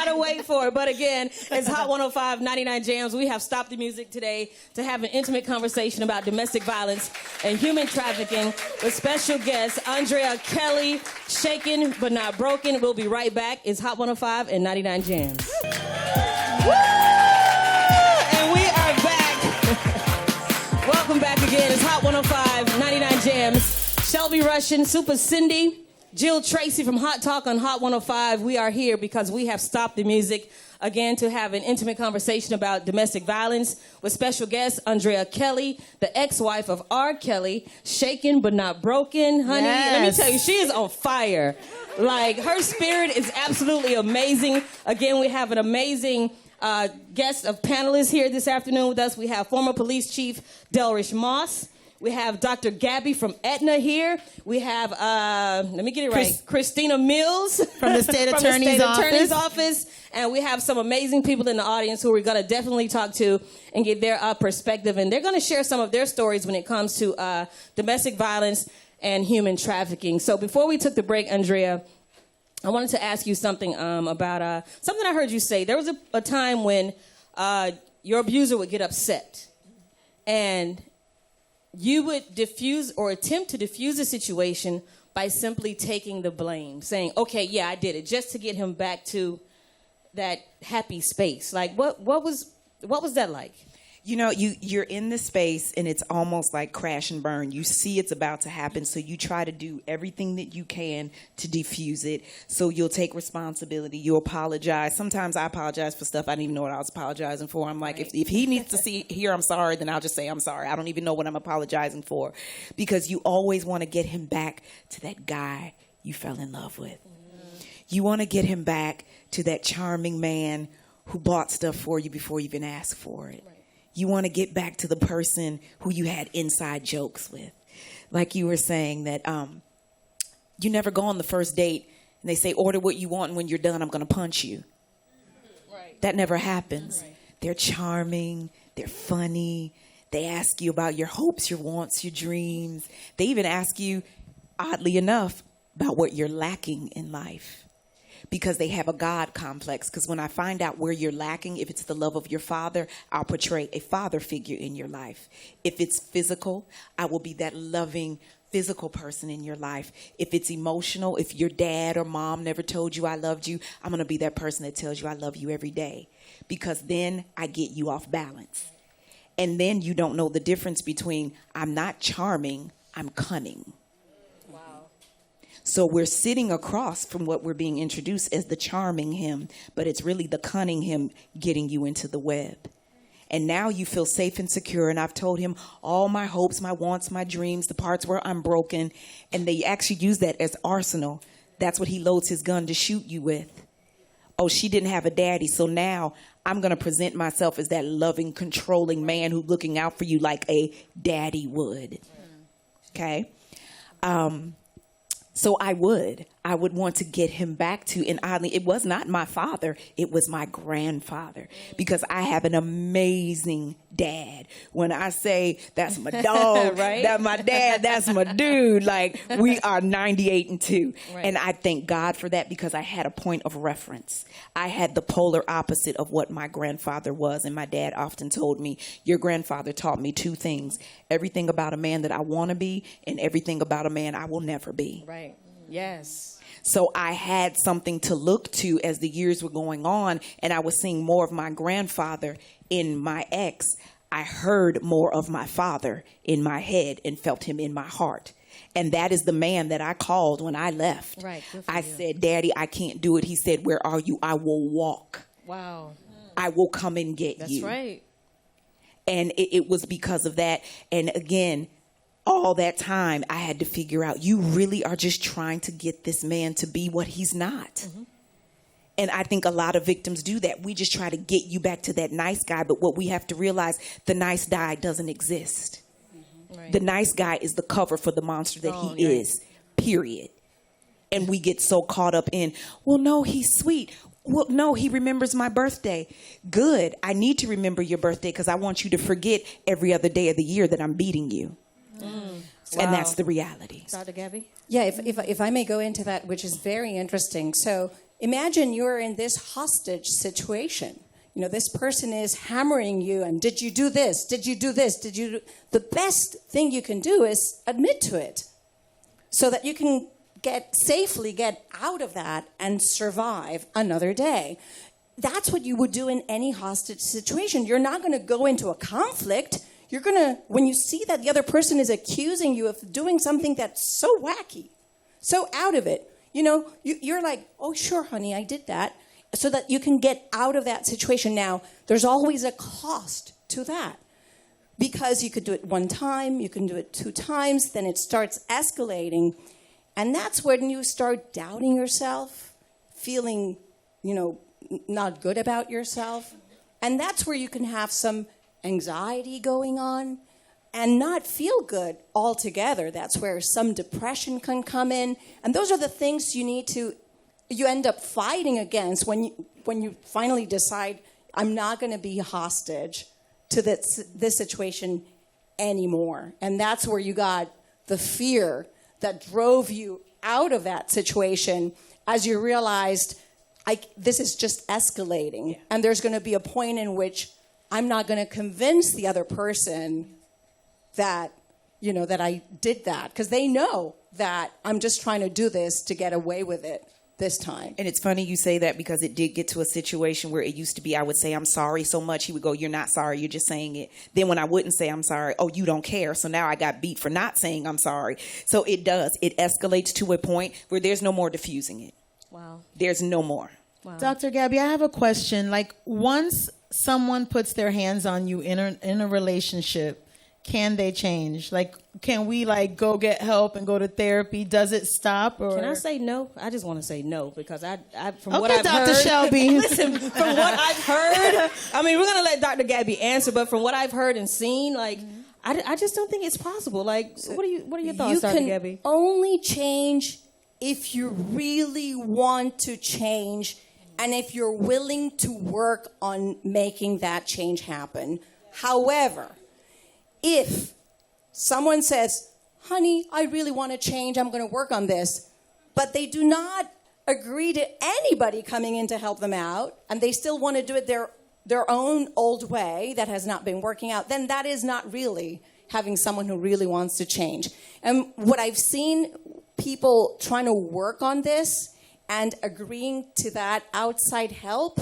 to wait for it. But again, it's Hot 105, 99 Jams. We have stopped the music today to have an intimate conversation about domestic violence and human trafficking with special guest Andrea Kelly, Shaken but Not Broken. We'll be right back. It's Hot 105 and 99 Jams. And we are back. Welcome back again. It's Hot 105, 99 Jams. Shelby Russian, Super Cindy, Jill Tracy from Hot Talk on Hot 105. We are here because we have stopped the music again to have an intimate conversation about domestic violence with special guest Andrea Kelly, the ex-wife of R. Kelly, shaken but not broken. Honey, Let me tell you, she is on fire. Like, her spirit is absolutely amazing. Again, we have an amazing guest of panelists here this afternoon with us. We have former police chief Delrish Moss. We have Dr. Gabby from Aetna here. We have, let me get it right, Christina Mills from the State Attorney's Office. And we have some amazing people in the audience who we're going to definitely talk to and get their perspective. And they're going to share some of their stories when it comes to domestic violence and human trafficking. So before we took the break, Andrea, I wanted to ask you something about something I heard you say. There was a time when your abuser would get upset and you would diffuse or attempt to diffuse a situation by simply taking the blame, saying, okay, yeah, I did it, just to get him back to that happy space. Like, what was that like? You know, you're in the space and it's almost like crash and burn. You see it's about to happen, so you try to do everything that you can to defuse it. So you'll take responsibility. You'll apologize. Sometimes I apologize for stuff I didn't even know what I was apologizing for. I'm like, if he needs to hear I'm sorry, then I'll just say I'm sorry. I don't even know what I'm apologizing for. Because you always want to get him back to that guy you fell in love with. You want to get him back to that charming man who bought stuff for you before you even asked for it. You want to get back to the person who you had inside jokes with. Like you were saying that you never go on the first date and they say, order what you want, and when you're done, I'm going to punch you. Right. That never happens. Right. They're charming. They're funny. They ask you about your hopes, your wants, your dreams. They even ask you, oddly enough, about what you're lacking in life. Because they have a God complex. Because when I find out where you're lacking, if it's the love of your father, I'll portray a father figure in your life. If it's physical, I will be that loving physical person in your life. If it's emotional, if your dad or mom never told you I loved you, I'm going to be that person that tells you I love you every day. Because then I get you off balance. And then you don't know the difference between I'm not charming, I'm cunning. So we're sitting across from what we're being introduced as the charming him, but it's really the cunning him getting you into the web. And now you feel safe and secure. And I've told him all my hopes, my wants, my dreams, the parts where I'm broken. And they actually use that as arsenal. That's what he loads his gun to shoot you with. Oh, she didn't have a daddy. So now I'm going to present myself as that loving, controlling man who's looking out for you like a daddy would. Okay. So I would want to get him back to, and oddly, it was not my father, it was my grandfather, because I have an amazing dad. When I say that's my dog, right? That's my dad, that's my dude, like we are 98 and 2. Right. And I thank God for that because I had a point of reference. I had the polar opposite of what my grandfather was, and my dad often told me, your grandfather taught me 2 things, everything about a man that I want to be and everything about a man I will never be. Right. Yes. So I had something to look to as the years were going on, and I was seeing more of my grandfather in my ex. I heard more of my father in my head and felt him in my heart. And that is the man that I called when I left. Right. I said, Daddy, I can't do it. He said, where are you? I will walk. Wow. I will come and get you. That's right. And it was because of that. And again, all that time, I had to figure out, you really are just trying to get this man to be what he's not. Mm-hmm. And I think a lot of victims do that. We just try to get you back to that nice guy. But what we have to realize, the nice guy doesn't exist. Mm-hmm. Right. The nice guy is the cover for the monster that he is, period. And we get so caught up in, well, no, he's sweet. Well, no, he remembers my birthday. Good. I need to remember your birthday because I want you to forget every other day of the year that I'm beating you. And that's the reality. Dr. Gabby? Yeah, if I may go into that, which is very interesting. So imagine you're in this hostage situation. You know, this person is hammering you, and did you do this? Did you do this? Did you do... The best thing you can do is admit to it so that you can safely get out of that and survive another day. That's what you would do in any hostage situation. You're not going to go into a conflict. You're going to, when you see that the other person is accusing you of doing something that's so wacky, so out of it, you know, you're like, oh, sure, honey, I did that, so that you can get out of that situation. Now, there's always a cost to that, because you could do it one time, you can do it 2 times, then it starts escalating, and that's when you start doubting yourself, feeling, you know, not good about yourself, and that's where you can have some anxiety going on and not feel good altogether. That's where some depression can come in. And those are the things you end up fighting against when you finally decide, I'm not going to be hostage to this situation anymore. And that's where you got the fear that drove you out of that situation as you realized, this is just escalating. Yeah. And there's going to be a point in which I'm not going to convince the other person that, you know, that I did that, because they know that I'm just trying to do this to get away with it this time. And it's funny you say that, because it did get to a situation where it used to be I would say I'm sorry so much. He would go, you're not sorry, you're just saying it. Then when I wouldn't say I'm sorry, oh, you don't care. So now I got beat for not saying I'm sorry. So it does. It escalates to a point where there's no more diffusing it. Wow. There's no more. Wow. Dr. Gabby, I have a question. Like, once someone puts their hands on you in a relationship, can they change? Like, can we go get help and go to therapy? Does it stop? Or can I say no? I just want to say no, because from okay, what I've Dr. heard, Shelby. Listen, from what I've heard, I mean, we're gonna let Dr. Gabby answer, but from what I've heard and seen, I just don't think it's possible. Like, what are your thoughts, Dr. Gabby? You can only change if you really want to change, and if you're willing to work on making that change happen. However, if someone says, honey, I really want to change, I'm going to work on this, but they do not agree to anybody coming in to help them out, and they still want to do it their own old way that has not been working out, then that is not really having someone who really wants to change. And what I've seen people trying to work on this and agreeing to that outside help,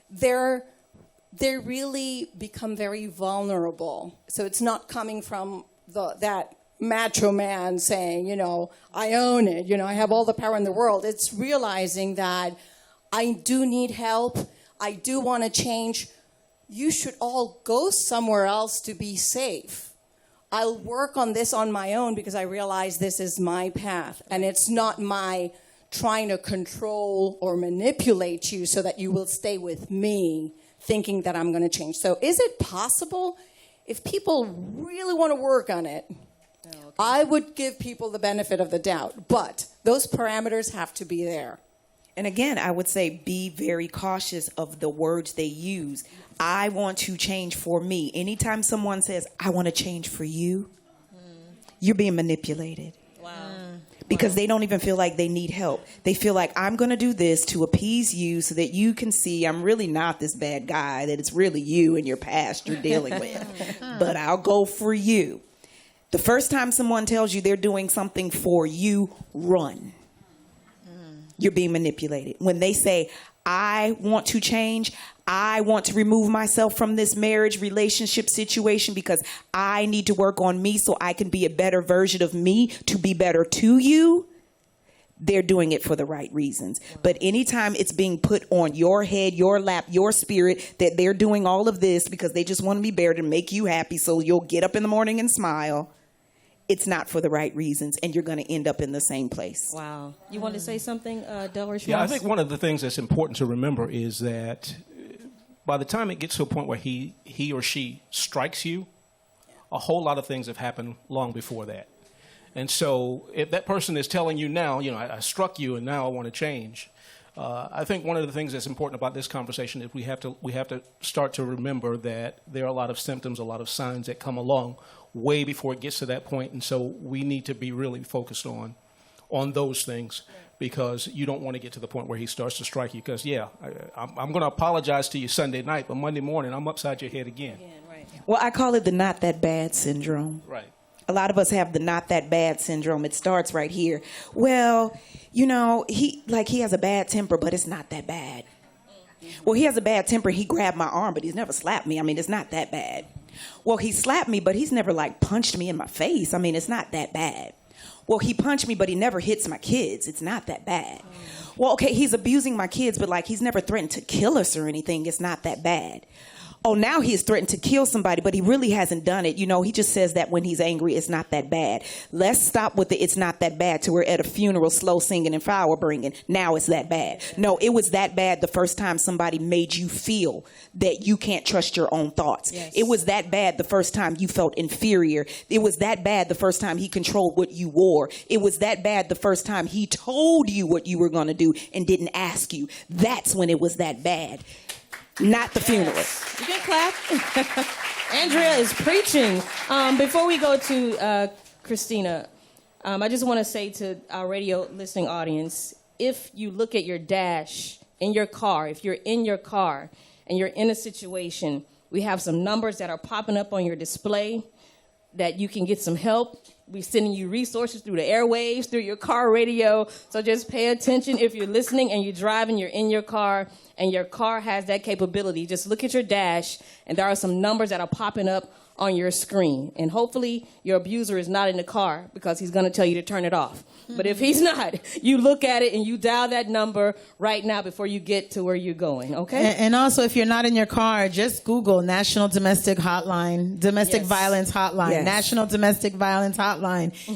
they really become very vulnerable. So it's not coming from that macho man saying, I own it, I have all the power in the world. It's realizing that I do need help, I do want to change. You should all go somewhere else to be safe. I'll work on this on my own because I realize this is my path, and it's not my trying to control or manipulate you so that you will stay with me thinking that I'm going to change. So is it possible? If people really want to work on it, I would give people the benefit of the doubt, but those parameters have to be there. And again, I would say be very cautious of the words they use. I want to change for me. Anytime someone says, I want to change for you, you're being manipulated. Wow. Because they don't even feel like they need help. They feel like, I'm going to do this to appease you so that you can see I'm really not this bad guy, that it's really you and your past you're dealing with. But I'll go for you. The first time someone tells you they're doing something for you, run. You're being manipulated. When they say, I want to change, I want to remove myself from this marriage relationship situation because I need to work on me so I can be a better version of me to be better to you, they're doing it for the right reasons. But anytime it's being put on your head, your lap, your spirit, that they're doing all of this because they just want to be better to make you happy so you'll get up in the morning and smile, it's not for the right reasons, and you're going to end up in the same place. Wow. You want to say something, Delroy? Yeah, I think one of the things that's important to remember is that by the time it gets to a point where he or she strikes you, a whole lot of things have happened long before that. And so if that person is telling you now, I struck you and now I want to change, I think one of the things that's important about this conversation is we have to start to remember that there are a lot of symptoms, a lot of signs that come along way before it gets to that point. And so we need to be really focused on those things, because you don't want to get to the point where he starts to strike you. Because, I'm going to apologize to you Sunday night, but Monday morning I'm upside your head again. Right. Well, I call it the not that bad syndrome. Right. A lot of us have the not that bad syndrome. It starts right here. Well, he has a bad temper, but it's not that bad. Well, he has a bad temper. He grabbed my arm, but he's never slapped me. I mean, it's not that bad. Well, he slapped me, but he's never punched me in my face. I mean, it's not that bad. Well, he punched me, but he never hits my kids. It's not that bad. Well, okay, he's abusing my kids, but he's never threatened to kill us or anything. It's not that bad. Oh, now he has threatened to kill somebody, but he really hasn't done it. He just says that when he's angry, it's not that bad. Let's stop with the it's not that bad till we're at a funeral, slow singing and flower bringing. Now it's that bad. No, it was that bad the first time somebody made you feel that you can't trust your own thoughts. Yes. It was that bad the first time you felt inferior. It was that bad the first time he controlled what you wore. It was that bad the first time he told you what you were going to do and didn't ask you. That's when it was that bad. Not the funeral. You can clap. Andrea is preaching. Before we go to Christina, I just want to say to our radio listening audience, if you look at your dash in your car, if you're in your car and you're in a situation, we have some numbers that are popping up on your display that you can get some help. We're sending you resources through the airwaves, through your car radio. So just pay attention. If you're listening and you're driving, you're in your car, and your car has that capability, just look at your dash, and there are some numbers that are popping up on your screen. And hopefully your abuser is not in the car, because he's going to tell you to turn it off. But if he's not, you look at it and you dial that number right now before you get to where you're going, okay? And also, if you're not in your car, just Google National Domestic Hotline, Domestic Violence Hotline, Yes. National Domestic Violence Hotline,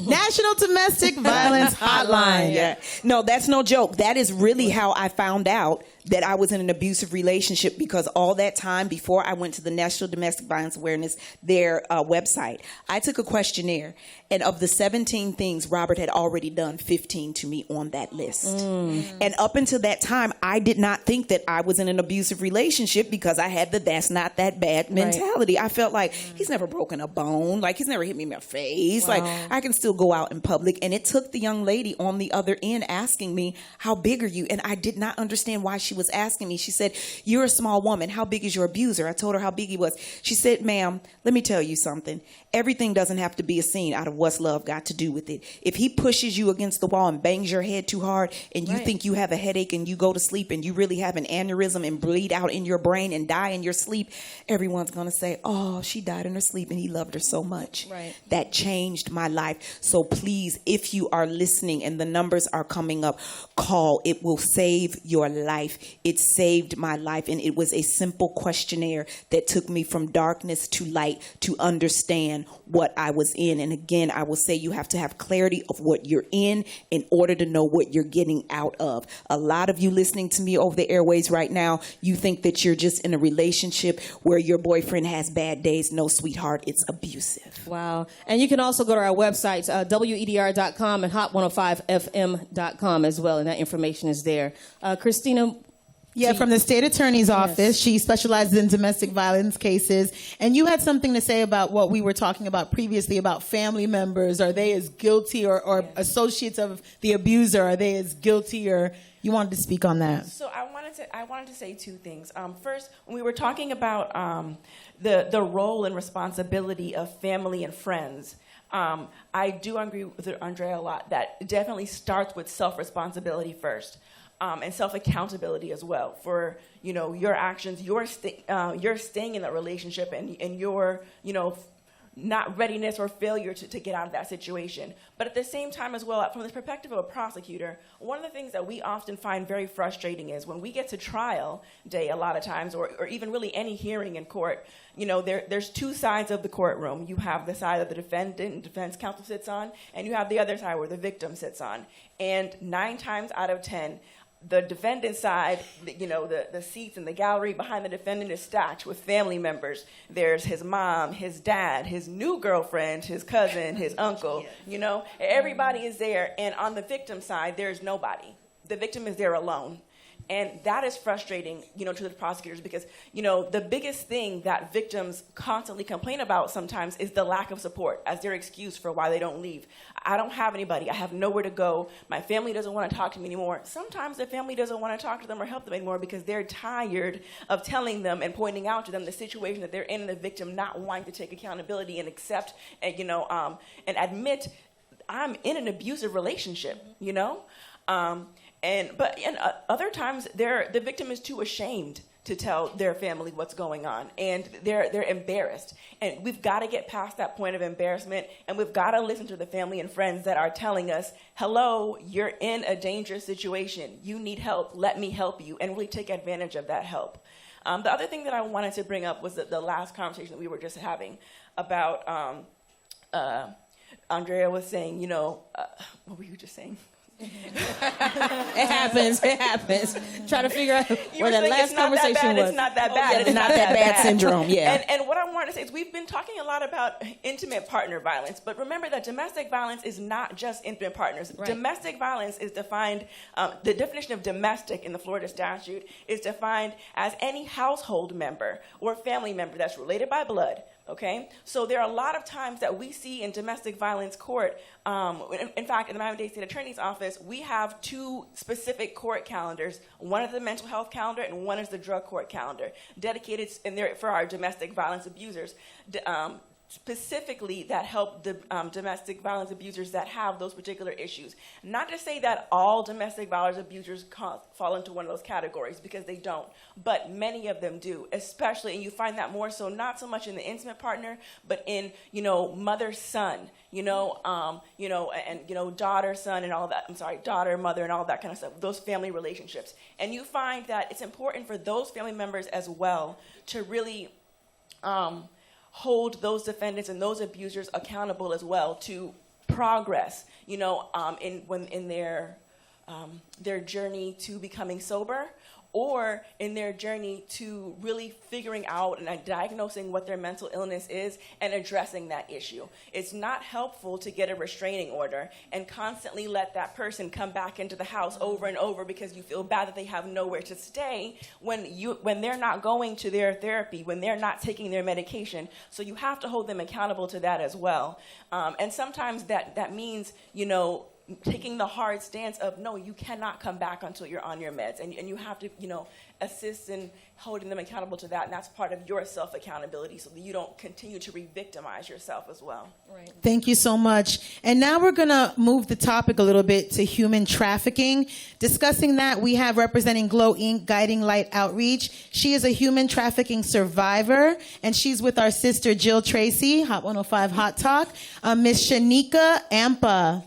National Domestic Violence Hotline. Yeah. No, that's no joke. That is really how I found out that I was in an abusive relationship because all that time before I went to the National Domestic Violence Awareness, their website, I took a questionnaire, and of the 17 things, Robert had already done 15 to me on that list. And up until that time, I did not think that I was in an abusive relationship because I had the that's not that bad mentality. I felt like he's never broken a bone, like he's never hit me in my face, like I can still go out in public. And it took the young lady on the other end asking me, how big are you? And I did not understand why she was asking me. She said, you're a small woman. How big is your abuser? I told her how big he was. She said, ma'am, let me tell you something. Everything doesn't have to be a scene out of what's love got to do with it. If he pushes you against the wall and bangs your head too hard and you think you have a headache and you go to sleep and you really have an aneurysm and bleed out in your brain and die in your sleep, everyone's going to say, oh, she died in her sleep and he loved her so much. That changed my life. So please, if you are listening and the numbers are coming up, call. It will save your life. It saved my life, and it was a simple questionnaire that took me from darkness to light to understand what I was in. And again, I will say you have to have clarity of what you're in order to know what you're getting out of. A lot of you listening to me over the airways right now, you think that you're just in a relationship where your boyfriend has bad days. No, sweetheart, it's abusive. Wow. And you can also go to our websites, WEDR.com and Hot105FM.com as well, and that information is there. Christina? Yeah, from the state attorney's office. She specializes in domestic violence cases. And you had something to say about what we were talking about previously about family members. Are they as guilty or associates of the abuser? Are they as guilty? Or you wanted to speak on that? So I wanted to say two things. First, when we were talking about the role and responsibility of family and friends, I do agree with Andrea a lot that it definitely starts with self-responsibility first. And self-accountability as well for, your actions, your staying in that relationship and your, not readiness or failure to get out of that situation. But at the same time as well, from the perspective of a prosecutor, one of the things that we often find very frustrating is when we get to trial day a lot of times, or even really any hearing in court, there's two sides of the courtroom. You have the side that the defendant and defense counsel sits on, and you have the other side where the victim sits on. And 9 times out of 10, the defendant's side, the seats in the gallery behind the defendant is stacked with family members. There's his mom, his dad, his new girlfriend, his cousin, his uncle, Everybody is there. And on the victim side, there's nobody. The victim is there alone. And that is frustrating, to the prosecutors because, the biggest thing that victims constantly complain about sometimes is the lack of support as their excuse for why they don't leave. I don't have anybody. I have nowhere to go. My family doesn't want to talk to me anymore. Sometimes the family doesn't want to talk to them or help them anymore because they're tired of telling them and pointing out to them the situation that they're in and the victim not wanting to take accountability and accept and, and admit I'm in an abusive relationship, But other times, the victim is too ashamed to tell their family what's going on, and they're embarrassed. And we've got to get past that point of embarrassment, and we've got to listen to the family and friends that are telling us, hello, you're in a dangerous situation. You need help. Let me help you, and really take advantage of that help. The other thing that I wanted to bring up was the last conversation that we were just having about Andrea was saying, what were you just saying? It happens. Try to figure out where that last conversation was. It's not that bad. It's not that bad syndrome, yeah. And what I wanted to say is we've been talking a lot about intimate partner violence, but remember that domestic violence is not just intimate partners. Right. Domestic violence is defined, the definition of domestic in the Florida statute is defined as any household member or family member that's related by blood. Okay, so there are a lot of times that we see in domestic violence court. In fact, in the Miami-Dade State Attorney's Office, we have 2 specific court calendars. One is the mental health calendar, and one is the drug court calendar, dedicated in there for our domestic violence abusers. Specifically that help the domestic violence abusers that have those particular issues. Not to say that all domestic violence abusers fall into one of those categories, because they don't, but many of them do, especially, and you find that more so not so much in the intimate partner, but in, mother, son, daughter, son, and all that, daughter, mother, and all that kind of stuff, those family relationships. And you find that it's important for those family members as well to really hold those defendants and those abusers accountable as well to progress, in their journey to becoming sober, or in their journey to really figuring out and diagnosing what their mental illness is and addressing that issue. It's not helpful to get a restraining order and constantly let that person come back into the house over and over because you feel bad that they have nowhere to stay when they're not going to their therapy, when they're not taking their medication. So you have to hold them accountable to that as well. And sometimes that means, taking the hard stance of, no, you cannot come back until you're on your meds. And you have to, assist in holding them accountable to that. And that's part of your self-accountability so that you don't continue to re-victimize yourself as well. Right. Thank you so much. And now we're going to move the topic a little bit to human trafficking. Discussing that, we have representing Glow Inc. Guiding Light Outreach. She is a human trafficking survivor, and she's with our sister Jill Tracy, Hot 105 Hot Talk, Miss Shanika Ampa.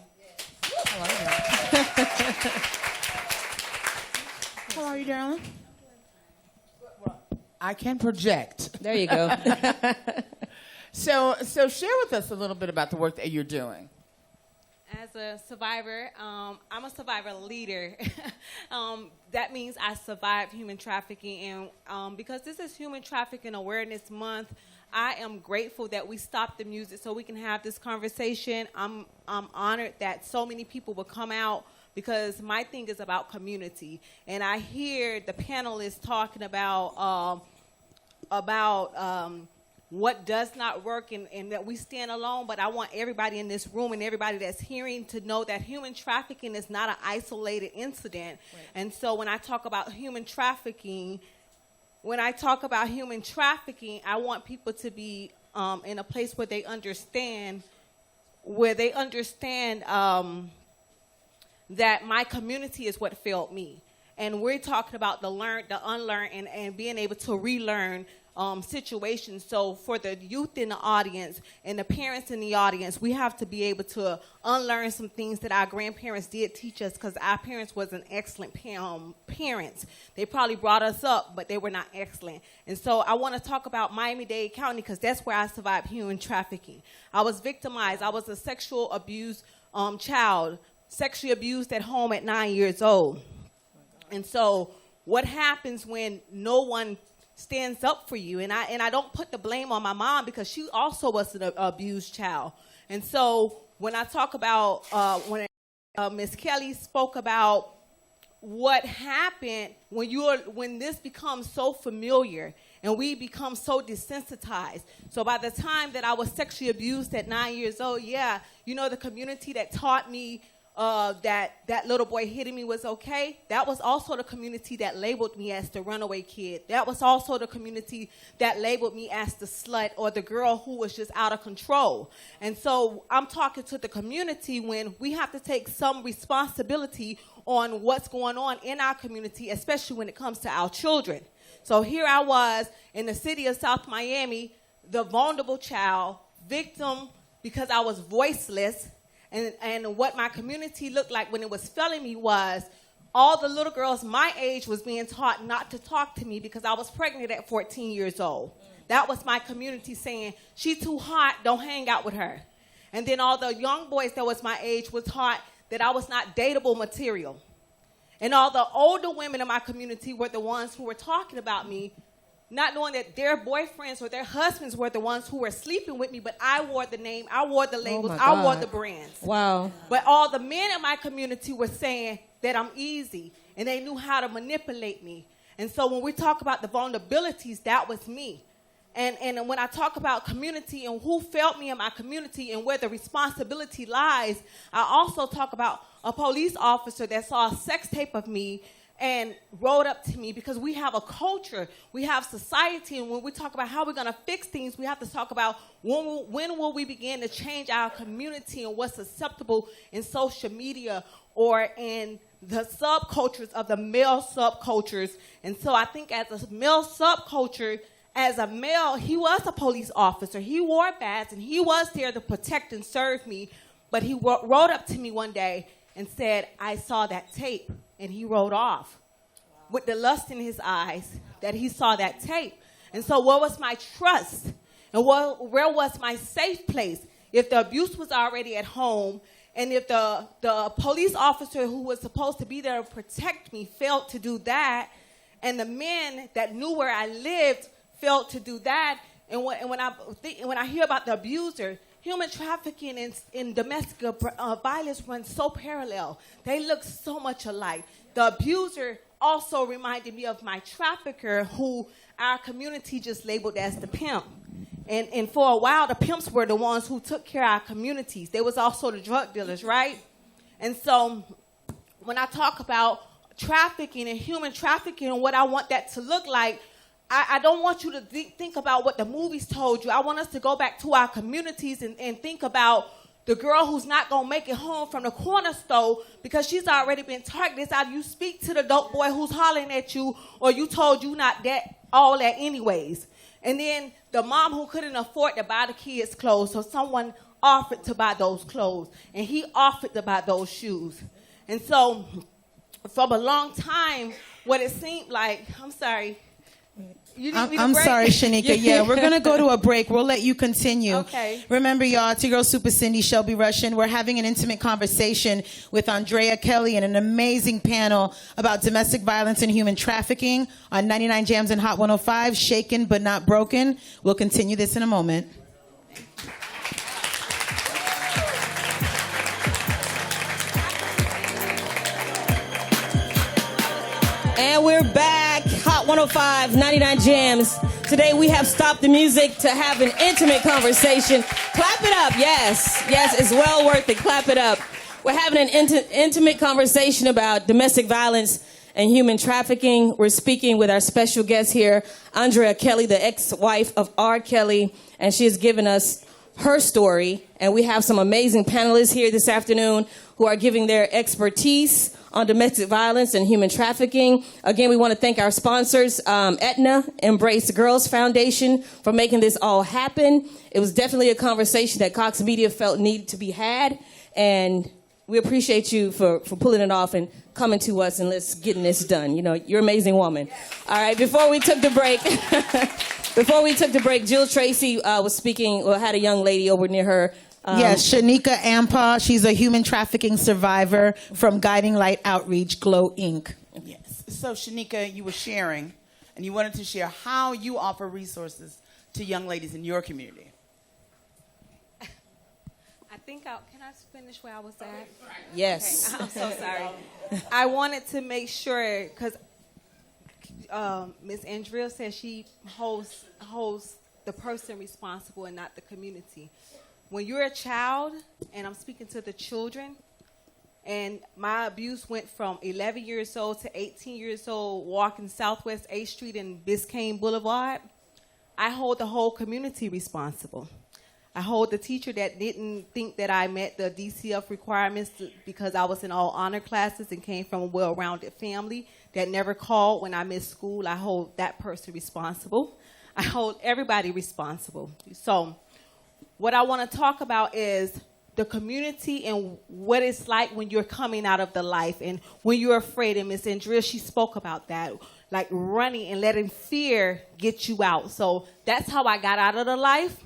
How are you, darling? I can project. There you go. So share with us a little bit about the work that you're doing. As a survivor, I'm a survivor leader. That means I survived human trafficking, and because this is Human Trafficking Awareness Month, I am grateful that we stopped the music so we can have this conversation. I'm honored that so many people will come out because my thing is about community, and I hear the panelists talking about what does not work and that we stand alone, but I want everybody in this room and everybody that's hearing to know that human trafficking is not an isolated incident. Right. And so when I talk about human trafficking, I want people to be in a place where they understand that my community is what failed me. And we're talking about the learned, the unlearned, and being able to relearn situations. So for the youth in the audience and the parents in the audience, we have to be able to unlearn some things that our grandparents did teach us, because our parents wasn't excellent parents. They probably brought us up, but they were not excellent. And so I want to talk about Miami-Dade County because that's where I survived human trafficking. I was victimized. I was a sexual abuse child, sexually abused at home at 9 years old. And so what happens when no one stands up for you? And I don't put the blame on my mom because she also was an abused child. And so when I talk about, when Ms. Kelly spoke about what happened when this becomes so familiar and we become so desensitized. So by the time that I was sexually abused at 9 years old, the community that taught me that little boy hitting me was okay, that was also the community that labeled me as the runaway kid. That was also the community that labeled me as the slut or the girl who was just out of control. And so I'm talking to the community when we have to take some responsibility on what's going on in our community, especially when it comes to our children. So here I was in the city of South Miami, the vulnerable child, victim because I was voiceless. And what my community looked like when it was failing me was all the little girls my age was being taught not to talk to me because I was pregnant at 14 years old. That was my community saying, she's too hot, don't hang out with her. And then all the young boys that was my age were taught that I was not dateable material. And all the older women in my community were the ones who were talking about me, not knowing that their boyfriends or their husbands were the ones who were sleeping with me, but I wore the name, I wore the labels, I wore the brands. Wow. But all the men in my community were saying that I'm easy, and they knew how to manipulate me. And so when we talk about the vulnerabilities, that was me. And when I talk about community and who failed me in my community and where the responsibility lies, I also talk about a police officer that saw a sex tape of me and rode up to me, because we have a culture, we have society, and when we talk about how we're going to fix things, we have to talk about when will we begin to change our community and what's acceptable in social media or in the subcultures of the male subcultures. And so I think as a male subculture, as a male, he was a police officer. He wore badges, and he was there to protect and serve me. But he rode up to me one day and said, I saw that tape. And he rode off with the lust in his eyes that he saw that tape. And so where was my trust? And where was my safe place? If the abuse was already at home, and if the police officer who was supposed to be there to protect me failed to do that, And the men that knew where I lived failed to do that. And when I hear about the abuser, human trafficking and domestic violence run so parallel. They look so much alike. The abuser also reminded me of my trafficker, who our community just labeled as the pimp. And for a while, the pimps were the ones who took care of our communities. They was also the drug dealers, right? And so when I talk about trafficking and human trafficking and what I want that to look like, I don't want you to think about what the movies told you. I want us to go back to our communities and think about the girl who's not going to make it home from the corner store because she's already been targeted. It's either you speak to the dope boy who's hollering at you, or you told you not all that anyways. And then the mom who couldn't afford to buy the kids clothes, so someone offered to buy those clothes, and he offered to buy those shoes. And so from a long time, what it seemed like, I'm sorry, you need me to I'm break? sorry, Shanika. Yeah, we're going to go to a break. We'll let you continue. Okay. Remember, y'all, it's your girl, Super Cindy, Shelby Russian. We're having an intimate conversation with Andrea Kelly and an amazing panel about domestic violence and human trafficking on 99 Jams and Hot 105, Shaken But Not Broken. We'll continue this in a moment. And we're back. Hot 105, 99 Jams. Today we have stopped the music to have an intimate conversation. Clap it up. Yes. Yes, it's well worth it. Clap it up. We're having an intimate conversation about domestic violence and human trafficking. We're speaking with our special guest here, Andrea Kelly, the ex-wife of R. Kelly, and she has given us her story. And we have some amazing panelists here this afternoon who are giving their expertise on domestic violence and human trafficking. Again, we want to thank our sponsors, Aetna, Embrace Girls Foundation, for making this all happen. It was definitely a conversation that Cox Media felt needed to be had, and we appreciate you for pulling it off and coming to us and let's getting this done. You know, you're an amazing woman. All right, before we took the break, Jill Tracy was speaking, or had a young lady over near her. Yes, Shanika Ampa. She's a human trafficking survivor from Guiding Light Outreach, Glow Inc. Yes. So, Shanika, you were sharing, and you wanted to share how you offer resources to young ladies in your community. I think can I finish where I was at? Yes. Okay, I'm so sorry. I wanted to make sure, because Ms. Andrea said she holds the person responsible and not the community. When you're a child, and I'm speaking to the children, and my abuse went from 11 years old to 18 years old, walking Southwest 8th Street and Biscayne Boulevard, I hold the whole community responsible. I hold the teacher that didn't think that I met the DCF requirements because I was in all honor classes and came from a well-rounded family that never called when I missed school. I hold that person responsible. I hold everybody responsible. So what I want to talk about is the community and what it's like when you're coming out of the life and when you're afraid. And Ms. Andrea, she spoke about that, like running and letting fear get you out. So that's how I got out of the life.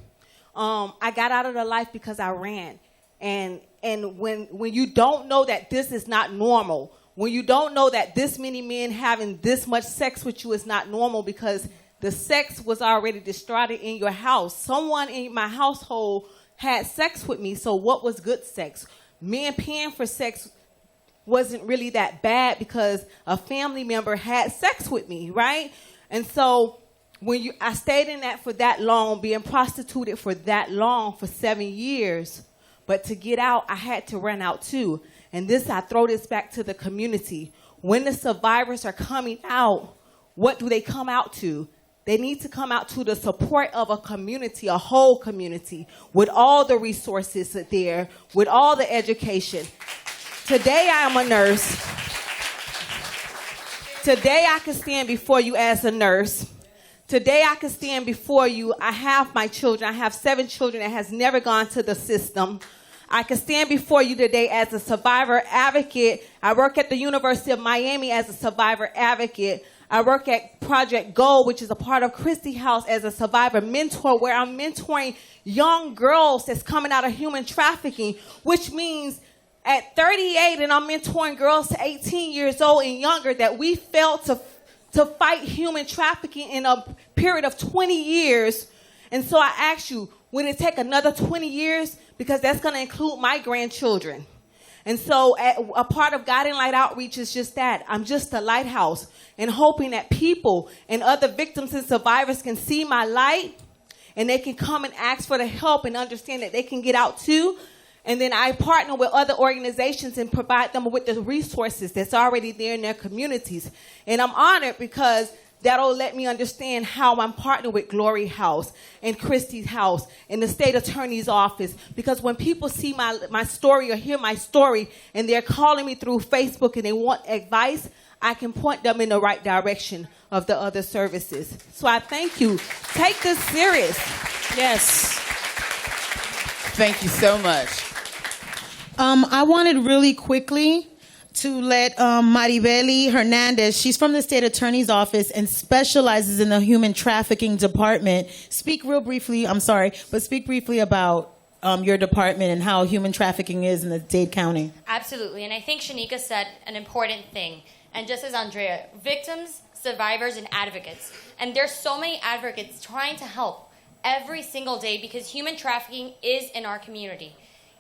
I got out of the life because I ran. And when you don't know that this is not normal, when you don't know that this many men having this much sex with you is not normal because the sex was already destroyed in your house. Someone in my household had sex with me, so what was good sex? Men paying for sex wasn't really that bad because a family member had sex with me, right? And so I stayed in that for that long, being prostituted for that long, for 7 years. But to get out, I had to run out too. And I throw this back to the community. When the survivors are coming out, what do they come out to? They need to come out to the support of a community, a whole community, with all the resources there, with all the education. Today I am a nurse. Today I can stand before you as a nurse. Today I can stand before you. I have my children. I have 7 children that has never gone to the system. I can stand before you today as a survivor advocate. I work at the University of Miami as a survivor advocate. I work at Project Gold, which is a part of Christie House, as a survivor mentor, where I'm mentoring young girls that's coming out of human trafficking, which means at 38, and I'm mentoring girls to 18 years old and younger, that we failed to fight human trafficking in a period of 20 years. And so I ask you, would it take another 20 years? Because that's going to include my grandchildren. And so a part of Guiding Light Outreach is just that. I'm just a lighthouse, and hoping that people and other victims and survivors can see my light, and they can come and ask for the help and understand that they can get out too. And then I partner with other organizations and provide them with the resources that's already there in their communities. And I'm honored because that'll let me understand how I'm partnered with Glory House and Christie's House and the state attorney's office. Because when people see my story or hear my story and they're calling me through Facebook and they want advice, I can point them in the right direction of the other services. So I thank you. Take this serious. Yes. Thank you so much. I wanted really quickly to let Maribeli Hernandez, she's from the state attorney's office and specializes in the human trafficking department. Speak real briefly, I'm sorry, but speak briefly about your department and how human trafficking is in the Dade County. Absolutely, and I think Shanika said an important thing. And just as Andrea, victims, survivors, and advocates. And there's so many advocates trying to help every single day because human trafficking is in our community.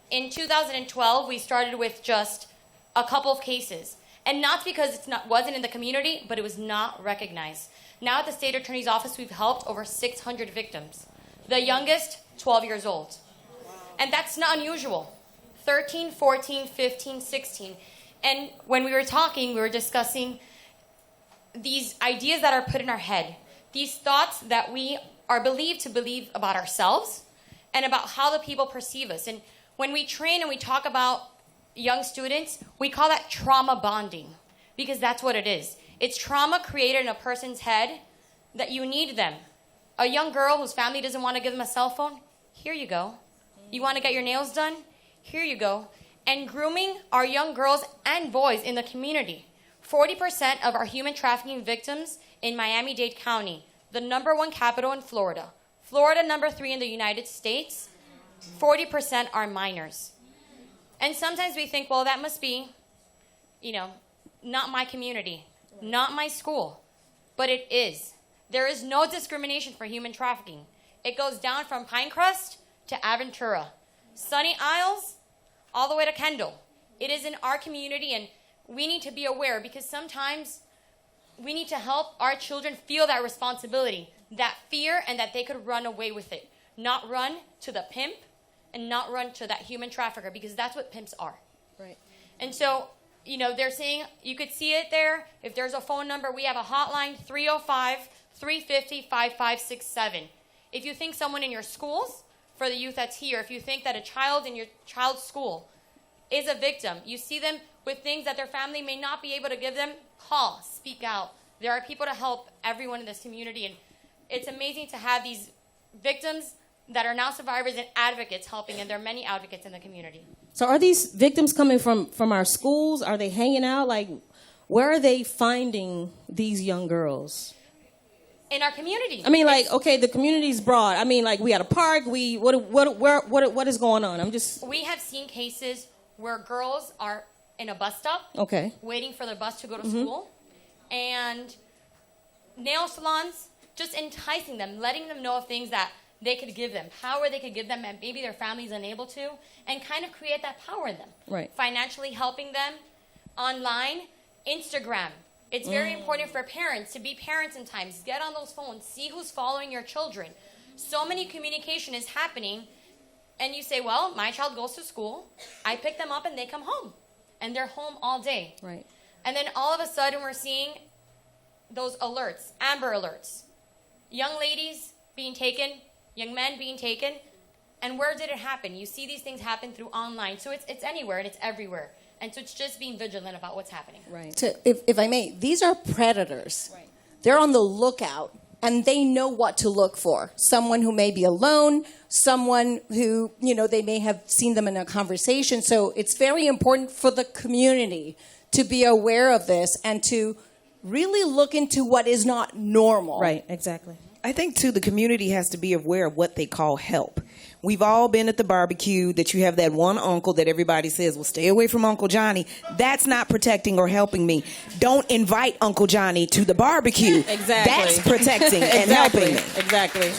In 2012, we started with just a couple of cases. And not because it wasn't in the community, but it was not recognized. Now at the state attorney's office, we've helped over 600 victims. The youngest, 12 years old. And that's not unusual. 13, 14, 15, 16. And when we were talking, we were discussing these ideas that are put in our head. These thoughts that we are believed to believe about ourselves and about how the people perceive us. And when we train and we talk about young students, we call that trauma bonding because that's what it is. It's trauma created in a person's head that you need them. A young girl whose family doesn't want to give them a cell phone, here you go. You want to get your nails done? Here you go. And grooming our young girls and boys in the community. 40% of our human trafficking victims in Miami-Dade County, the #1 capital in Florida. Florida #3 in the United States, 40% are minors. And sometimes we think, well, that must be, not my community, not my school. But it is. There is no discrimination for human trafficking. It goes down from Pinecrest to Aventura, Sunny Isles, all the way to Kendall. It is in our community, and we need to be aware because sometimes we need to help our children feel that responsibility, that fear, and that they could run away with it. Not run to the pimp and not run to that human trafficker because that's what pimps are. Right. And so, they're saying, you could see it there. If there's a phone number, we have a hotline, 305-350-5567. If you think someone in your schools, for the youth that's here, if you think that a child in your child's school is a victim, you see them with things that their family may not be able to give them, call, speak out. There are people to help everyone in this community, and it's amazing to have these victims that are now survivors and advocates helping, and there are many advocates in the community. So are these victims coming from our schools? Are they hanging out? Like, where are they finding these young girls? In our community. I mean, the community's broad. I mean, we at a park. What is going on? We have seen cases where girls are in a bus stop, okay, waiting for their bus to go to school, and nail salons, just enticing them, letting them know of things that they could give them, power they could give them, and maybe their family's unable to, and kind of create that power in them. Right. Financially helping them, online, Instagram. It's very important for parents to be parents in times. Get on those phones. See who's following your children. So many communication is happening, and you say, well, my child goes to school. I pick them up, and they come home. And they're home all day. Right. And then all of a sudden, we're seeing those alerts, Amber Alerts. Young ladies being taken, young men being taken. And where did it happen? You see these things happen through online. So it's anywhere, and it's everywhere. And so it's just being vigilant about what's happening. Right. If I may, these are predators. Right. They're on the lookout, and they know what to look for. Someone who may be alone, someone who, they may have seen them in a conversation. So it's very important for the community to be aware of this and to really look into what is not normal. Right, exactly. I think, too, the community has to be aware of what they call help. We've all been at the barbecue that you have that one uncle that everybody says, well, stay away from Uncle Johnny. That's not protecting or helping me. Don't invite Uncle Johnny to the barbecue. Exactly. That's protecting and helping me. Exactly.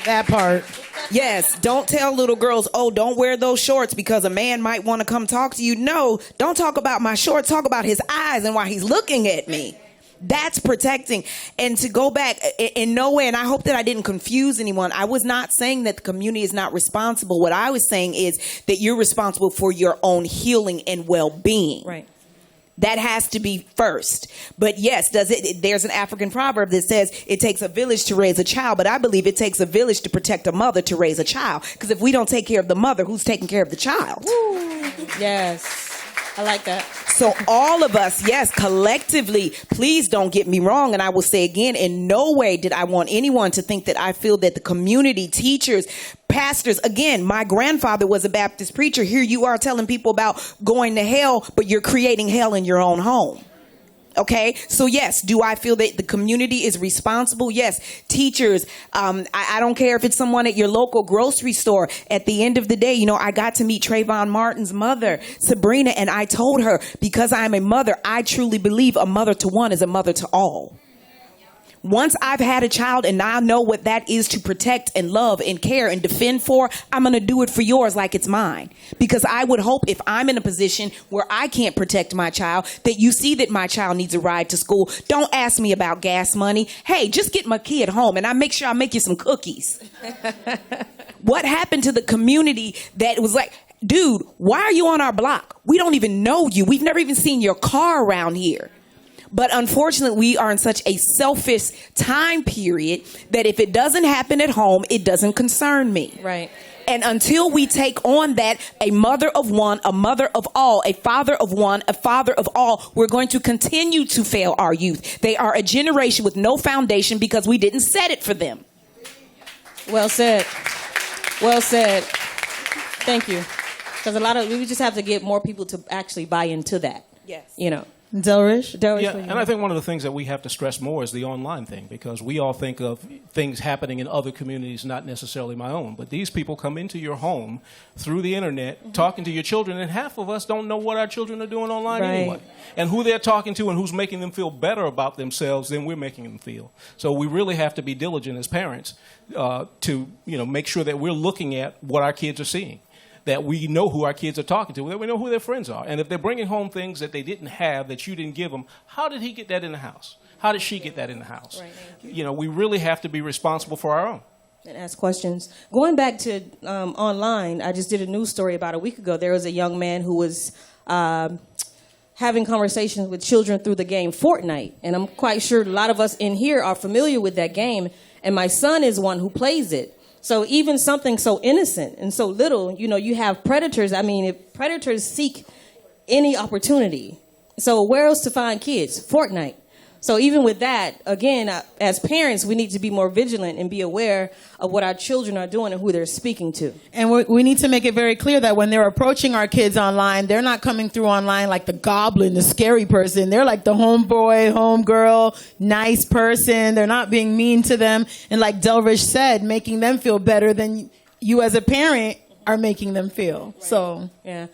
That part. Yes, don't tell little girls, oh, don't wear those shorts because a man might want to come talk to you. No, don't talk about my shorts. Talk about his eyes and why he's looking at me. That's protecting. And to go back, in no way, and I hope that I didn't confuse anyone, I was not saying that the community is not responsible. What I was saying is that you're responsible for your own healing and well-being. Right. That has to be first. But yes, there's an African proverb that says it takes a village to raise a child, but I believe it takes a village to protect a mother to raise a child. Because if we don't take care of the mother, who's taking care of the child? Woo. Yes. I like that. So all of us, yes, collectively, please don't get me wrong. And I will say again, in no way did I want anyone to think that I feel that the community, teachers, pastors, again, my grandfather was a Baptist preacher. Here you are telling people about going to hell, but you're creating hell in your own home. Okay, so yes, do I feel that the community is responsible? Yes, teachers. I don't care if it's someone at your local grocery store. At the end of the day, you know, I got to meet Trayvon Martin's mother, Sabrina, and I told her, because I'm a mother, I truly believe a mother to one is a mother to all. Once I've had a child and I know what that is to protect and love and care and defend for, I'm going to do it for yours like it's mine. Because I would hope if I'm in a position where I can't protect my child, that you see that my child needs a ride to school. Don't ask me about gas money. Hey, just get my kid home and I make sure I make you some cookies. What happened to the community that was like, dude, why are you on our block? We don't even know you. We've never even seen your car around here. But unfortunately, we are in such a selfish time period that if it doesn't happen at home, it doesn't concern me. Right. And until we take on that, a mother of one, a mother of all, a father of one, a father of all, we're going to continue to fail our youth. They are a generation with no foundation because we didn't set it for them. Well said. Well said. Thank you. Because we just have to get more people to actually buy into that. Yes. You know. Delrish? Yeah, and I think one of the things that we have to stress more is the online thing, because we all think of things happening in other communities, not necessarily my own. But these people come into your home through the internet, talking to your children, and half of us don't know what our children are doing online anyway. And who they're talking to and who's making them feel better about themselves than we're making them feel. So we really have to be diligent as parents to make sure that we're looking at what our kids are seeing, that we know who our kids are talking to, that we know who their friends are. And if they're bringing home things that they didn't have, that you didn't give them, how did he get that in the house? How did she get that in the house? Right. We really have to be responsible for our own. And ask questions. Going back to online, I just did a news story about a week ago. There was a young man who was having conversations with children through the game Fortnite. And I'm quite sure a lot of us in here are familiar with that game. And my son is one who plays it. So even something so innocent and so little, you have predators. I mean, if predators seek any opportunity. So where else to find kids? Fortnite. So even with that, again, as parents, we need to be more vigilant and be aware of what our children are doing and who they're speaking to. And we need to make it very clear that when they're approaching our kids online, they're not coming through online like the goblin, the scary person. They're like the homeboy, homegirl, nice person. They're not being mean to them. And like Delrish said, making them feel better than you as a parent are making them feel. Right. So, yeah.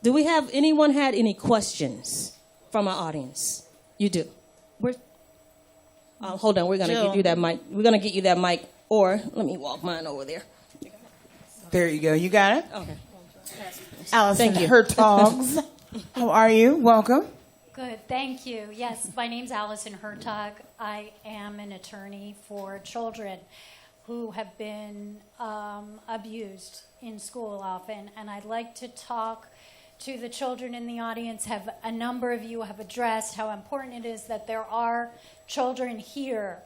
Do we have anyone had any questions from our audience? You do. Hold on, we're going to give you that mic. We're going to get you that mic, or let me walk mine over there. There you go. You got it? Okay. Allison Hertogs. How are you? Welcome. Good, thank you. Yes, my name's Allison Hertog. I am an attorney for children who have been abused in school often, and I'd like to talk to the children in the audience. A number of you have addressed how important it is that there are children here.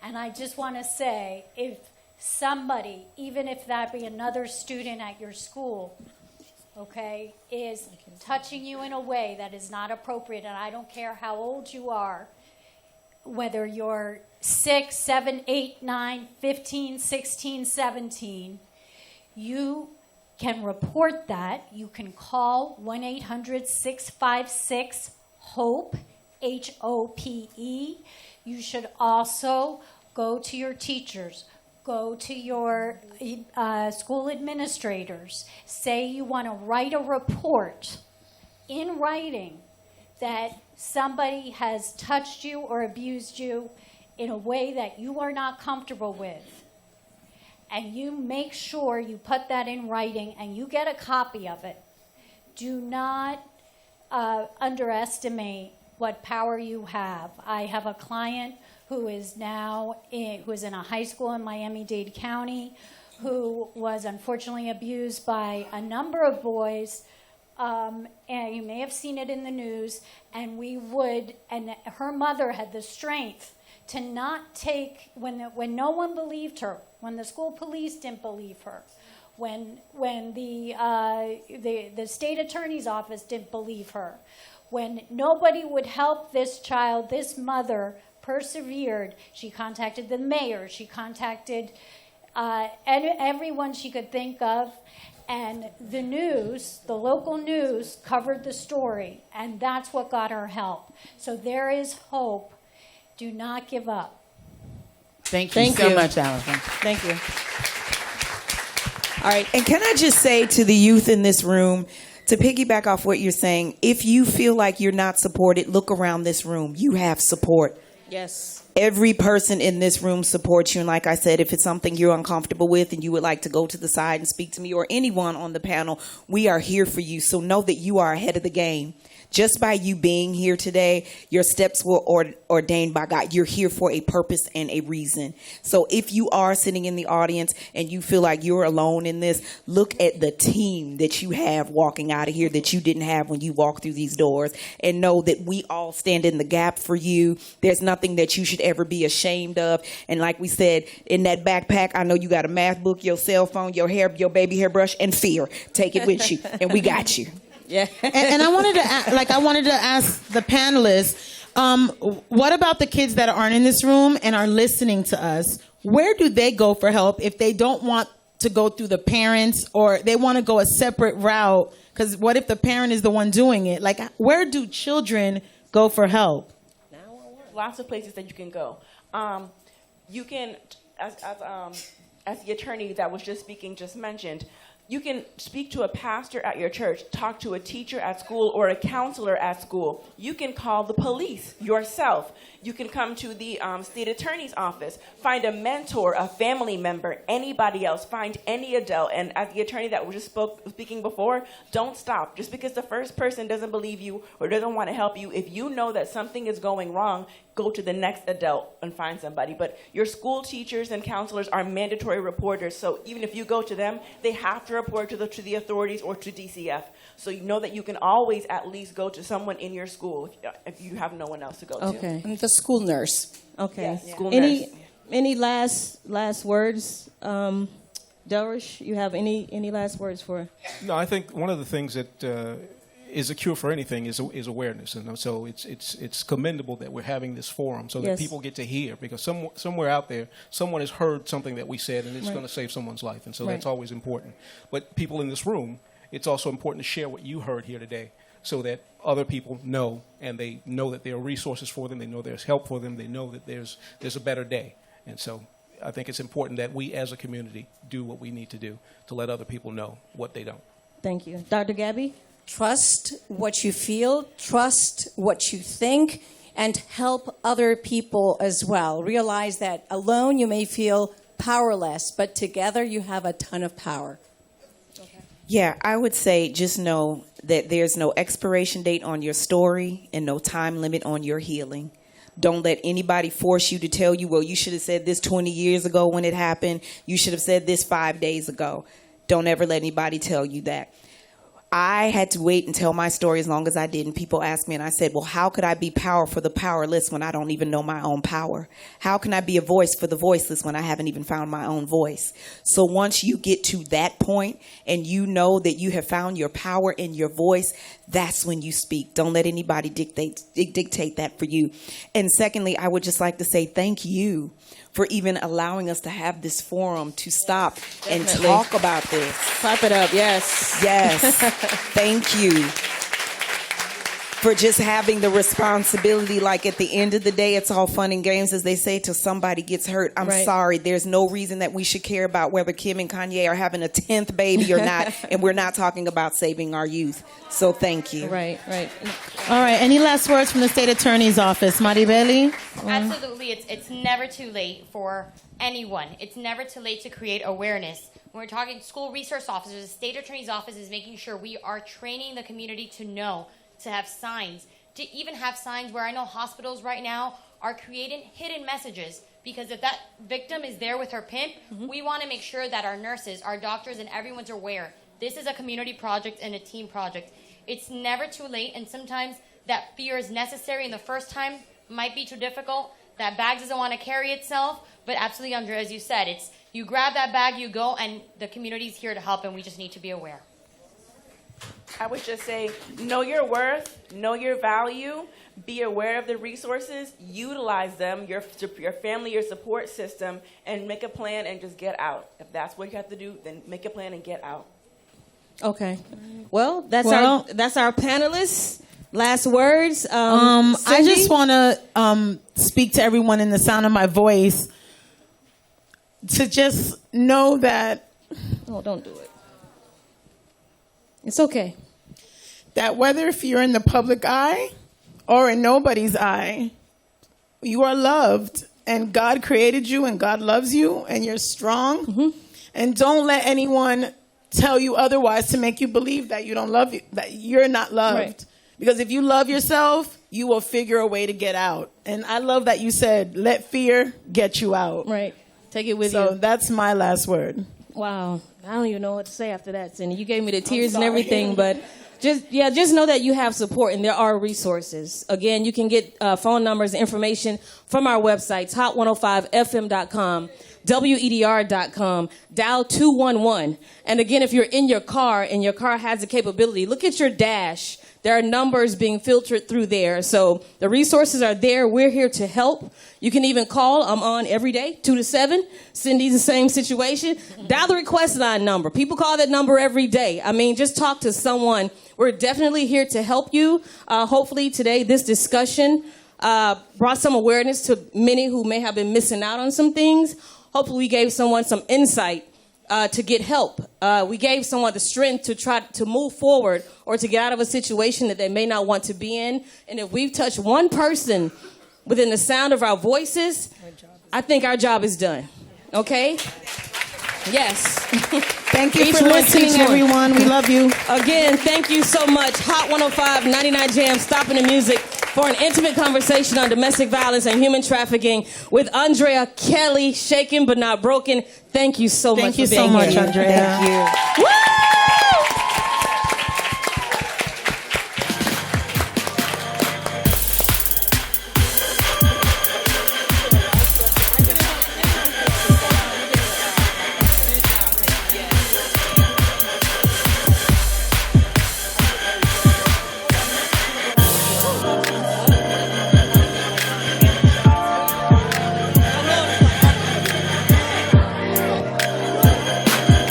And I just want to say, if somebody, even if that be another student at your school, okay, is touching you in a way that is not appropriate, and I don't care how old you are, whether you're 6, 7, 8, 9, 15, 16, 17, you can report that. You can call 1-800-656-HOPE, HOPE. You should also go to your teachers, go to your school administrators, say you want to write a report in writing that somebody has touched you or abused you in a way that you are not comfortable with. And you make sure you put that in writing and you get a copy of it. Do not underestimate what power you have. I have a client who is in a high school in Miami-Dade County who was unfortunately abused by a number of boys. And you may have seen it in the news, and her mother had the strength to not take, when no one believed her, when the school police didn't believe her, when the state attorney's office didn't believe her, when nobody would help this child, this mother persevered. She contacted the mayor, she contacted everyone she could think of, and the news, the local news, covered the story, and that's what got her help. So there is hope. Do not give up. Thank you so much, Allison. Thank you. All right, and can I just say to the youth in this room, to piggyback off what you're saying, if you feel like you're not supported, look around this room. You have support. Yes. Every person in this room supports you. And like I said, if it's something you're uncomfortable with and you would like to go to the side and speak to me or anyone on the panel, we are here for you. So know that you are ahead of the game. Just by you being here today, your steps were ordained by God. You're here for a purpose and a reason. So if you are sitting in the audience and you feel like you're alone in this, look at the team that you have walking out of here that you didn't have when you walked through these doors, and know that we all stand in the gap for you. There's nothing that you should ever be ashamed of. And like we said, in that backpack, I know you got a math book, your cell phone, your baby hairbrush, and fear. Take it with you, and we got you. Yeah. And I wanted to ask the panelists, what about the kids that aren't in this room and are listening to us? Where do they go for help if they don't want to go through the parents, or they want to go a separate route? Because what if the parent is the one doing it? Like, where do children go for help? Lots of places that you can go. You can, as the attorney that was just speaking just mentioned, you can speak to a pastor at your church, talk to a teacher at school or a counselor at school. You can call the police yourself. You can come to the state attorney's office, find a mentor, a family member, anybody else, find any adult. And as the attorney that was just speaking before, don't stop. Just because the first person doesn't believe you or doesn't want to help you, if you know that something is going wrong, go to the next adult and find somebody. But your school teachers and counselors are mandatory reporters, so even if you go to them, they have to report to the authorities or to DCF. So you know that you can always at least go to someone in your school if you have no one else to go to. Okay. And the school nurse. Okay. Yes, school nurse. Any last words? Delrish, you have any last words for? No, I think one of the things that is a cure for anything is awareness, and so it's commendable that we're having this forum so that Yes. people get to hear, because somewhere out there someone has heard something that we said and it's going to save someone's life, and so that's always important. But people in this room, it's also important to share what you heard here today so that other people know, and they know that there are resources for them, they know there's help for them, they know that there's a better day. And so I think it's important that we as a community do what we need to do to let other people know what they don't. Thank you. Dr. Gabby? Trust what you feel, trust what you think, and help other people as well. Realize that alone you may feel powerless, but together you have a ton of power. Yeah, I would say just know that there's no expiration date on your story and no time limit on your healing. Don't let anybody force you to tell you, well, you should have said this 20 years ago when it happened. You should have said this 5 days ago. Don't ever let anybody tell you that. I had to wait and tell my story as long as I did, and people asked me, and I said, well, how could I be power for the powerless when I don't even know my own power? How can I be a voice for the voiceless when I haven't even found my own voice? So once you get to that point and you know that you have found your power in your voice, that's when you speak. Don't let anybody dictate that for you. And secondly, I would just like to say thank you for even allowing us to have this forum to stop and talk about this. Clap it up, yes. Yes. Thank you. for just having the responsibility. Like at the end of the day, it's all fun and games, as they say, till somebody gets hurt. I'm sorry. There's no reason that we should care about whether Kim and Kanye are having a 10th baby or not. And we're not talking about saving our youth. So thank you. Right. All right. Any last words from the state attorney's office? Maribeli? Absolutely. It's never too late for anyone. It's never too late to create awareness. When we're talking school resource officers, the state attorney's office is making sure we are training the community to know, to have signs, to even have signs where I know hospitals right now are creating hidden messages, because if that victim is there with her pimp, we want to make sure that our nurses, our doctors, and everyone's aware. This is a community project and a team project. It's never too late, and sometimes that fear is necessary, and the first time might be too difficult. That bag doesn't want to carry itself, but absolutely, Andrea, as you said, it's you grab that bag, you go, and the community's here to help, and we just need to be aware. I would just say, know your worth, know your value, be aware of the resources, utilize them, your family, your support system, and make a plan and just get out. If that's what you have to do, then make a plan and get out. Okay. Well, that's our panelists. Last words. I just want to speak to everyone in the sound of my voice to just know that. Oh, don't do it. It's okay. That whether if you're in the public eye or in nobody's eye, you are loved, and God created you, and God loves you, and you're strong. And don't let anyone tell you otherwise to make you believe that you don't love you, that you're not loved. Right. Because if you love yourself, you will figure a way to get out. And I love that you said, let fear get you out. Right. Take it with you. So that's my last word. Wow. I don't even know what to say after that, Cindy. You gave me the tears and everything, but just know that you have support and there are resources. Again, you can get phone numbers and information from our websites, hot105fm.com, WEDR.com, dial 211. And again, if you're in your car and your car has the capability, look at your dash. There are numbers being filtered through there. So the resources are there. We're here to help. You can even call. I'm on every day, 2 to 7. Cindy's the same situation. Dial the request line number. People call that number every day. I mean, just talk to someone. We're definitely here to help you. Hopefully today, this discussion brought some awareness to many who may have been missing out on some things. Hopefully we gave someone some insight to get help. We gave someone the strength to try to move forward or to get out of a situation that they may not want to be in. And if we've touched one person within the sound of our voices, I think our job is done. Okay? Yes. Thank you for listening, everyone. We love you. Again, thank you so much. Hot 105, 99 Jam, stopping the music for an intimate conversation on domestic violence and human trafficking with Andrea Kelly, shaken but not broken. Thank you so much for being here. Thank you so much, Andrea. Thank you.